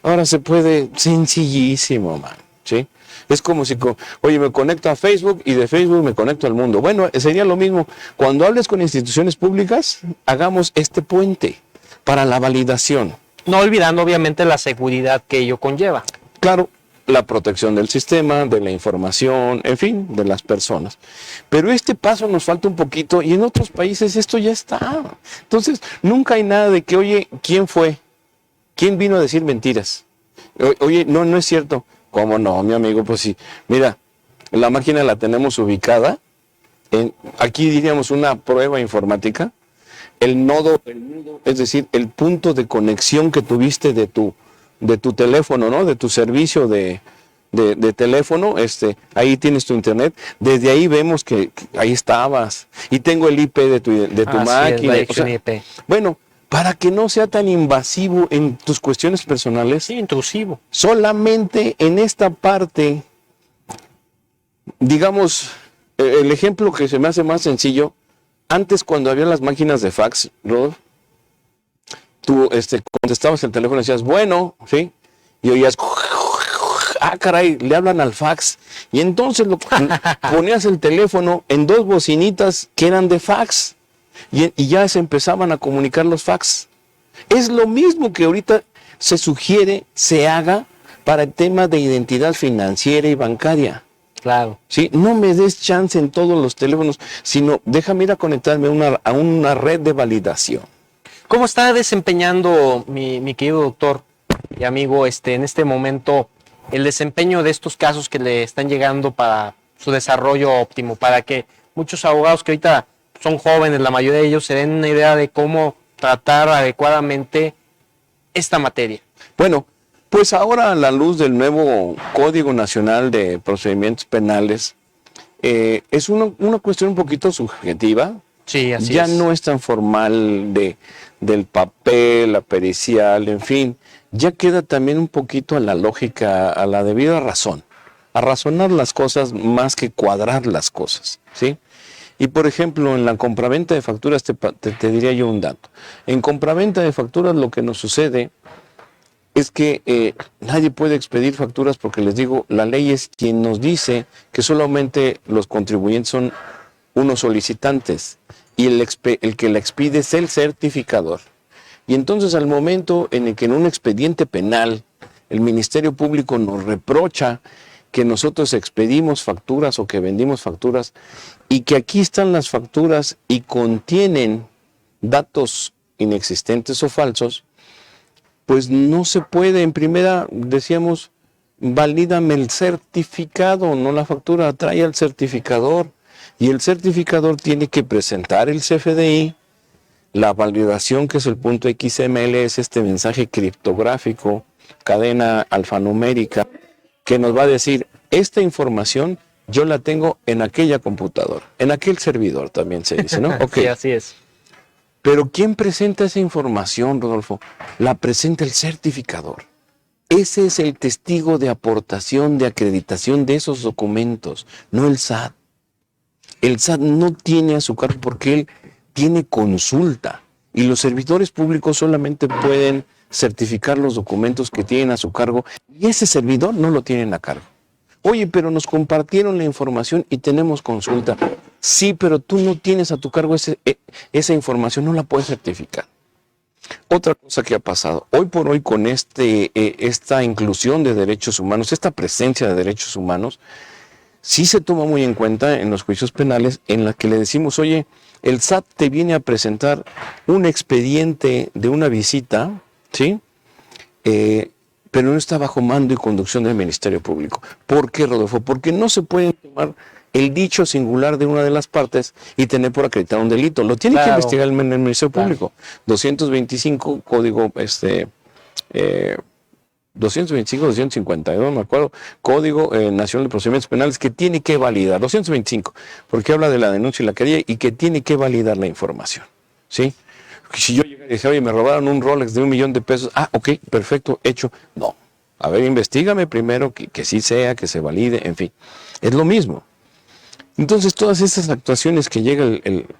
Ahora se puede sencillísimo, man, ¿sí? Es como si, oye, me conecto a Facebook y de Facebook me conecto al mundo. Bueno, sería lo mismo. Cuando hables con instituciones públicas, hagamos este puente para la validación. No olvidando, obviamente, la seguridad que ello conlleva. Claro, la protección del sistema, de la información, en fin, de las personas. Pero este paso nos falta un poquito y en otros países esto ya está. Entonces, nunca hay nada de que, oye, ¿quién fue? ¿Quién vino a decir mentiras? Oye, no es cierto. ¿Cómo no, mi amigo? Pues sí. Mira, la máquina la tenemos ubicada. Aquí diríamos una prueba informática. El nodo, es decir, el punto de conexión que tuviste de tu teléfono, ¿no? De tu servicio de teléfono, ahí tienes tu internet. Desde ahí vemos que ahí estabas. Y tengo el IP de tu máquina. Es, la dirección IP. Bueno, para que no sea tan invasivo en tus cuestiones personales. Sí, intrusivo. Solamente en esta parte, digamos, el ejemplo que se me hace más sencillo, antes cuando había las máquinas de fax, Rodolfo, tú contestabas el teléfono y decías, bueno, ¿sí? Y oías, ah, caray, le hablan al fax. Y entonces ponías el teléfono en 2 bocinitas que eran de fax. Y ya se empezaban a comunicar los fax. Es lo mismo que ahorita se sugiere, se haga para el tema de identidad financiera y bancaria. Claro. ¿Sí? No me des chance en todos los teléfonos, sino déjame ir a conectarme a una red de validación. ¿Cómo está desempeñando mi querido doctor y amigo en este momento el desempeño de estos casos que le están llegando para su desarrollo óptimo, para que muchos abogados que ahorita son jóvenes, la mayoría de ellos, se den una idea de cómo tratar adecuadamente esta materia? Bueno, pues ahora a la luz del nuevo Código Nacional de Procedimientos Penales, es una cuestión un poquito subjetiva. Sí, así ya es. no es tan formal del papel, la pericial, en fin. Ya queda también un poquito a la lógica, a la debida razón. A razonar las cosas más que cuadrar las cosas, ¿sí? Y por ejemplo, en la compraventa de facturas, te diría yo un dato. En compraventa de facturas lo que nos sucede es que nadie puede expedir facturas porque les digo, la ley es quien nos dice que solamente los contribuyentes son unos solicitantes y el que la expide es el certificador. Y entonces al momento en el que en un expediente penal el Ministerio Público nos reprocha que nosotros expedimos facturas o que vendimos facturas y que aquí están las facturas y contienen datos inexistentes o falsos, pues no se puede. En primera decíamos, valídame el certificado, no la factura, trae al certificador. Y el certificador tiene que presentar el CFDI, la validación que es el punto XML, es este mensaje criptográfico, cadena alfanumérica, que nos va a decir, esta información yo la tengo en aquella computadora, en aquel servidor también se dice, ¿no? Okay. Sí, así es. Pero ¿quién presenta esa información, Rodolfo? La presenta el certificador. Ese es el testigo de aportación, de acreditación de esos documentos, no el SAT. El SAT no tiene a su cargo porque él tiene consulta y los servidores públicos solamente pueden certificar los documentos que tienen a su cargo y ese servidor no lo tienen a cargo. Oye, pero nos compartieron la información y tenemos consulta. Sí, pero tú no tienes a tu cargo esa información, no la puedes certificar. Otra cosa que ha pasado, hoy por hoy con esta inclusión de derechos humanos, esta presencia de derechos humanos, sí se toma muy en cuenta en los juicios penales en la que le decimos, oye, el SAT te viene a presentar un expediente de una visita, ¿sí? Pero no está bajo mando y conducción del Ministerio Público. ¿Por qué, Rodolfo? Porque no se puede tomar el dicho singular de una de las partes y tener por acreditar un delito. Lo tiene que investigar el Ministerio Público. 225, código 225, 252, me acuerdo, Código Nacional de Procedimientos Penales, que tiene que validar, 225, porque habla de la denuncia y la querella y que tiene que validar la información, ¿sí? Si yo llegara y decía, oye, me robaron un Rolex de $1,000,000, ok, perfecto, hecho. No, a ver, investígame primero, que sí sea, que se valide, en fin, es lo mismo. Entonces, todas estas actuaciones que llega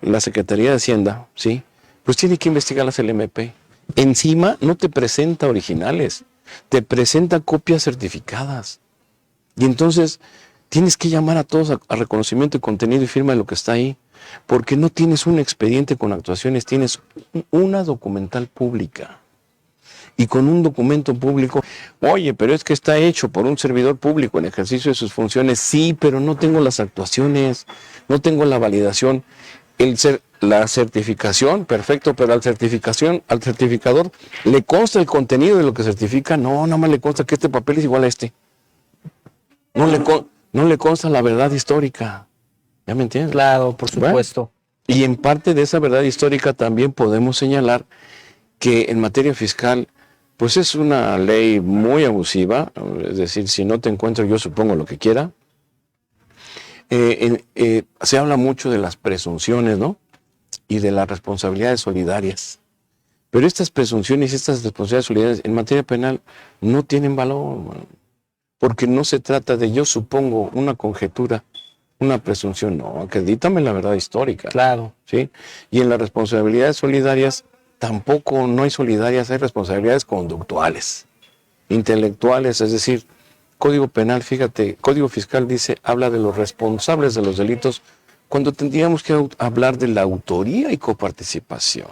la Secretaría de Hacienda, ¿sí? Pues tiene que investigarlas el MP. Encima no te presenta originales, te presenta copias certificadas. Y entonces tienes que llamar a todos a reconocimiento de contenido y firma de lo que está ahí, porque no tienes un expediente con actuaciones, tienes una documental pública. Y con un documento público, oye, pero es que está hecho por un servidor público en ejercicio de sus funciones. Sí, pero no tengo las actuaciones, no tengo la validación. La certificación, perfecto, pero al certificador le consta el contenido de lo que certifica. No, nada más le consta que este papel es igual a este. No le consta la verdad histórica. ¿Ya me entiendes? Claro, por supuesto. Bueno, y en parte de esa verdad histórica también podemos señalar que en materia fiscal, pues es una ley muy abusiva. Es decir, si no te encuentro, yo supongo lo que quiera. Se habla mucho de las presunciones, ¿no? Y de las responsabilidades solidarias. Pero estas presunciones y estas responsabilidades solidarias en materia penal no tienen valor, man, porque no se trata de yo supongo una conjetura, una presunción, no, acredítame la verdad histórica. Claro. ¿Sí? Y en las responsabilidades solidarias tampoco no hay solidarias, hay responsabilidades conductuales, intelectuales, es decir, Código Penal, fíjate, Código Fiscal dice, habla de los responsables de los delitos, cuando tendríamos que hablar de la autoría y coparticipación.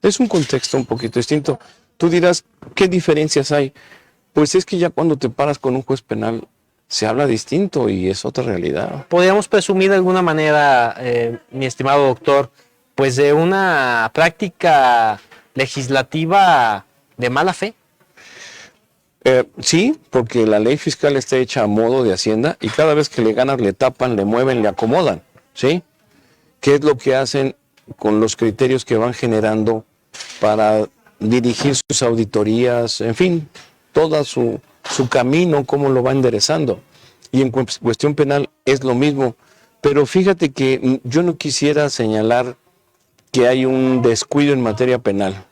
Es un contexto un poquito distinto. Tú dirás, ¿qué diferencias hay? Pues es que ya cuando te paras con un juez penal, se habla distinto y es otra realidad. ¿Podríamos presumir de alguna manera, mi estimado doctor, pues de una práctica legislativa de mala fe? Sí, porque la ley fiscal está hecha a modo de Hacienda y cada vez que le ganan, le tapan, le mueven, le acomodan, ¿sí? ¿Qué es lo que hacen con los criterios que van generando para dirigir sus auditorías, en fin, todo su camino, cómo lo va enderezando? Y en cuestión penal es lo mismo, pero fíjate que yo no quisiera señalar que hay un descuido en materia penal,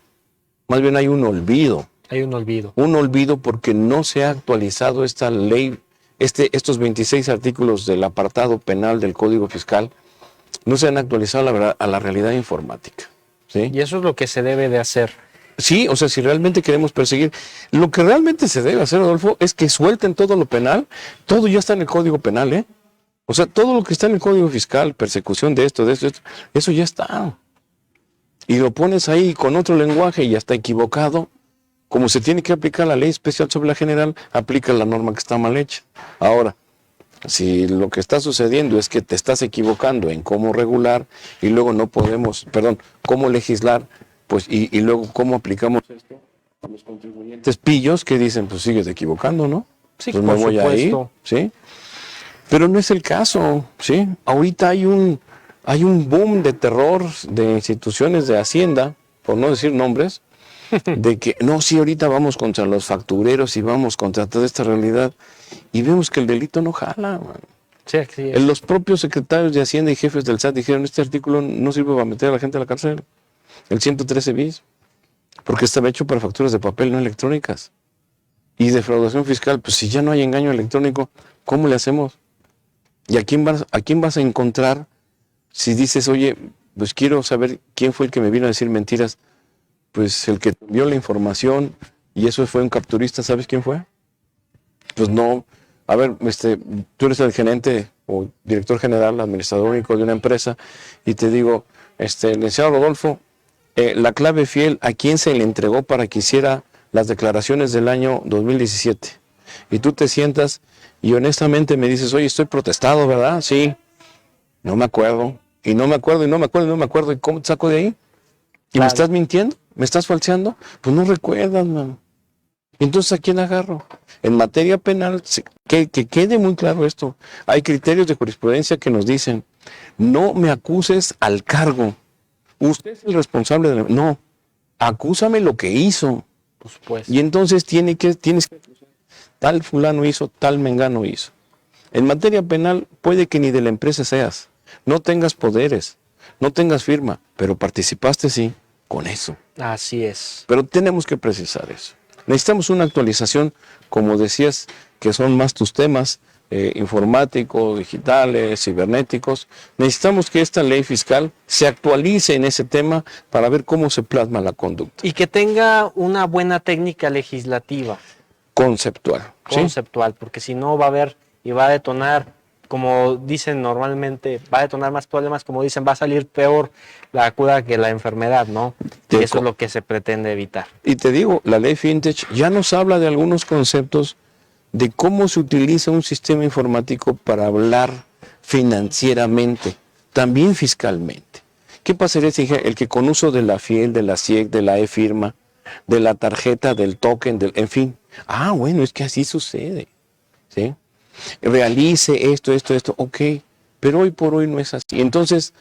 más bien hay un olvido. Hay un olvido. Un olvido porque no se ha actualizado esta ley, estos 26 artículos del apartado penal del Código Fiscal, no se han actualizado a la realidad informática. ¿Sí? Y eso es lo que se debe de hacer. Sí, o sea, si realmente queremos perseguir, lo que realmente se debe hacer, Adolfo, es que suelten todo lo penal, todo ya está en el Código Penal, ¿eh? O sea, todo lo que está en el Código Fiscal, persecución de esto, eso ya está. Y lo pones ahí con otro lenguaje y ya está equivocado. Como se tiene que aplicar la ley especial sobre la general, aplica la norma que está mal hecha. Ahora, si lo que está sucediendo es que te estás equivocando en cómo regular y luego no podemos, cómo legislar, pues y luego cómo aplicamos esto a los contribuyentes pillos que dicen, pues sigues equivocando, ¿no? Sí, pues por me voy supuesto. ahí, ¿sí? Pero no es el caso, ¿sí? Ahorita hay un boom de terror de instituciones de Hacienda, por no decir nombres, de que, no, sí, ahorita vamos contra los factureros y vamos contra toda esta realidad y vemos que el delito no jala, man. Sí, sí es. Los propios secretarios de Hacienda y jefes del SAT dijeron, este artículo no sirve para meter a la gente a la cárcel, el 113 bis, porque estaba hecho para facturas de papel, no electrónicas. Y defraudación fiscal, pues si ya no hay engaño electrónico, ¿cómo le hacemos? ¿Y a quién vas a encontrar si dices, oye, pues quiero saber quién fue el que me vino a decir mentiras? Pues el que vio la información y eso fue un capturista, ¿sabes quién fue? Pues no, a ver, tú eres el gerente o director general, administrador único de una empresa y te digo, licenciado Rodolfo, la clave fiel, ¿a quién se le entregó para que hiciera las declaraciones del año 2017? Y tú te sientas y honestamente me dices, oye, estoy protestado, ¿verdad? Sí, no me acuerdo, y no me acuerdo, y no me acuerdo, y no me acuerdo, ¿y cómo te saco de ahí? ¿Y Claro. me estás mintiendo? ¿Me estás falseando? Pues no recuerdas, man. Entonces, ¿a quién agarro? En materia penal, que quede muy claro esto. Hay criterios de jurisprudencia que nos dicen, no me acuses al cargo. Usted es el responsable de... No, acúsame lo que hizo. Por supuesto. Y entonces tienes que acusar. Tal fulano hizo, tal mengano hizo. En materia penal, puede que ni de la empresa seas. No tengas poderes, no tengas firma, pero participaste sí. Con eso. Así es. Pero tenemos que precisar eso. Necesitamos una actualización, como decías, que son más tus temas, informáticos, digitales, cibernéticos. Necesitamos que esta ley fiscal se actualice en ese tema para ver cómo se plasma la conducta. Y que tenga una buena técnica legislativa. Conceptual. Conceptual, ¿sí? Porque si no va a haber y va a detonar, como dicen normalmente, va a detonar más problemas, como dicen, va a salir peor la cura que la enfermedad, ¿no? Y eso es lo que se pretende evitar. Y te digo, la ley Fintech ya nos habla de algunos conceptos de cómo se utiliza un sistema informático para hablar financieramente, también fiscalmente. ¿Qué pasaría si el que con uso de la FIEL, de la CIEC, de la e-firma, de la tarjeta, del token, en fin, bueno, es que así sucede, ¿sí? Realice esto, ok, pero hoy por hoy no es así. Entonces,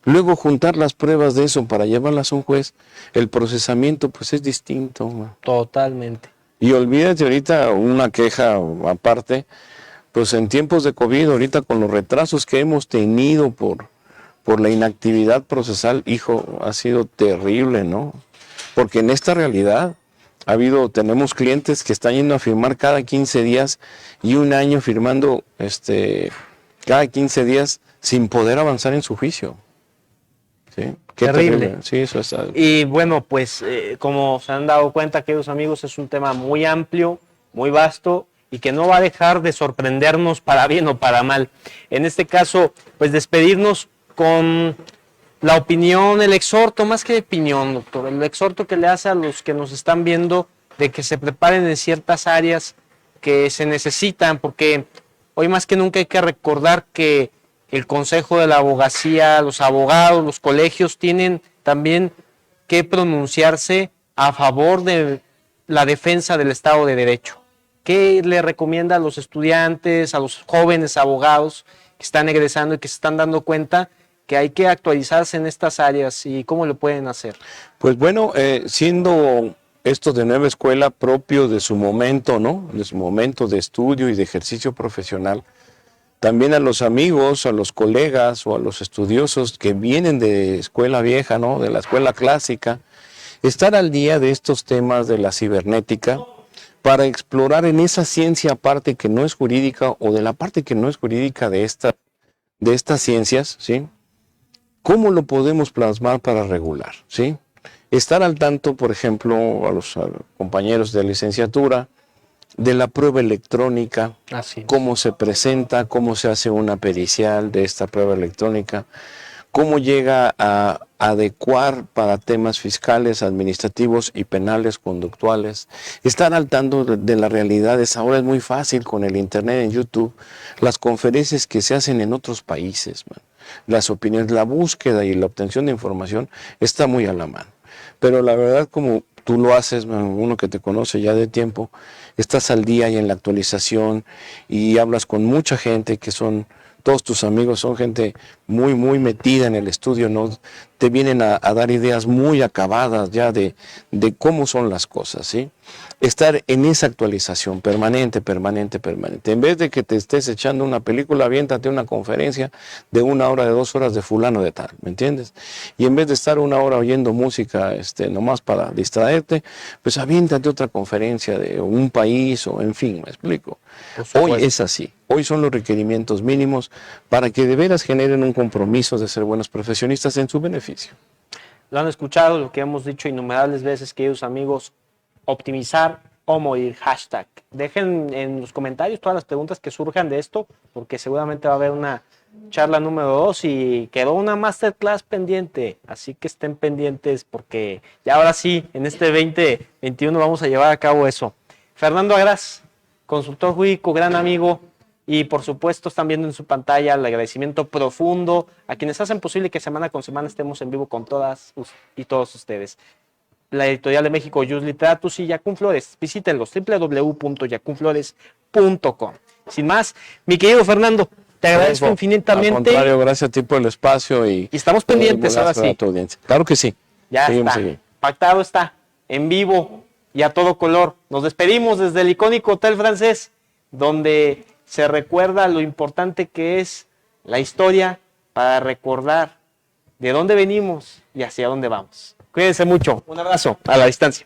luego juntar las pruebas de eso para llevarlas a un juez, el procesamiento pues es distinto, man. Totalmente. Y olvídate ahorita una queja aparte, pues en tiempos de COVID, ahorita con los retrasos que hemos tenido por la inactividad procesal, hijo, ha sido terrible, ¿no? Porque en esta realidad tenemos clientes que están yendo a firmar cada 15 días y un año firmando cada 15 días sin poder avanzar en su juicio. ¿Sí? Qué terrible. Sí, eso es algo. Y bueno, pues como se han dado cuenta, queridos amigos, es un tema muy amplio, muy vasto y que no va a dejar de sorprendernos para bien o para mal. En este caso, pues despedirnos con la opinión, el exhorto, más que opinión, doctor, el exhorto que le hace a los que nos están viendo de que se preparen en ciertas áreas que se necesitan, porque hoy más que nunca hay que recordar que el Consejo de la Abogacía, los abogados, los colegios tienen también que pronunciarse a favor de la defensa del Estado de Derecho. ¿Qué le recomienda a los estudiantes, a los jóvenes abogados que están egresando y que se están dando cuenta que hay que actualizarse en estas áreas y cómo lo pueden hacer? Pues bueno, siendo esto de nueva escuela propio de su momento, ¿no? De su momento de estudio y de ejercicio profesional, también a los amigos, a los colegas o a los estudiosos que vienen de escuela vieja, ¿no? De la escuela clásica, estar al día de estos temas de la cibernética para explorar en esa ciencia parte que no es jurídica o de la parte que no es jurídica de estas ciencias, ¿sí? ¿Cómo lo podemos plasmar para regular? ¿Sí? Estar al tanto, por ejemplo, a los compañeros de licenciatura, de la prueba electrónica, cómo se presenta, cómo se hace una pericial de esta prueba electrónica, cómo llega a adecuar para temas fiscales, administrativos y penales conductuales. Estar al tanto de las realidades. Ahora es muy fácil con el internet en YouTube, las conferencias que se hacen en otros países, las opiniones, la búsqueda y la obtención de información está muy a la mano. Pero la verdad, como tú lo haces, uno que te conoce ya de tiempo, estás al día y en la actualización y hablas con mucha gente que son, todos tus amigos son gente muy, muy metida en el estudio, ¿no? Te vienen a dar ideas muy acabadas ya de cómo son las cosas, ¿sí? Estar en esa actualización permanente. En vez de que te estés echando una película, aviéntate una conferencia de 1 hora, de 2 horas de fulano de tal, ¿me entiendes? Y en vez de estar 1 hora oyendo música nomás para distraerte, pues aviéntate otra conferencia de un país o en fin, me explico. Hoy es así. Hoy son los requerimientos mínimos para que de veras generen un compromiso de ser buenos profesionistas en su beneficio. Lo han escuchado, lo que hemos dicho innumerables veces, queridos amigos, optimizar o morir, hashtag. Dejen en los comentarios todas las preguntas que surjan de esto, porque seguramente va a haber una charla número 2 y quedó una masterclass pendiente, así que estén pendientes porque ya ahora sí, en este 2021 vamos a llevar a cabo eso. Fernando Agraz, consultor jurídico, gran amigo, y por supuesto están viendo en su pantalla el agradecimiento profundo a quienes hacen posible que semana con semana estemos en vivo con todas y todos ustedes. La Editorial de México, Jus Literatus y Yacún Flores. Visítenlos, www.yacunflores.com. Sin más, mi querido Fernando, te agradezco infinitamente. Al contrario, gracias a ti por el espacio y estamos pendientes ahora sí. Tu audiencia. Claro que sí. Ya está. Pactado está, en vivo y a todo color. Nos despedimos desde el icónico Hotel Francés, donde se recuerda lo importante que es la historia para recordar de dónde venimos y hacia dónde vamos. Cuídense mucho. Un abrazo a la distancia.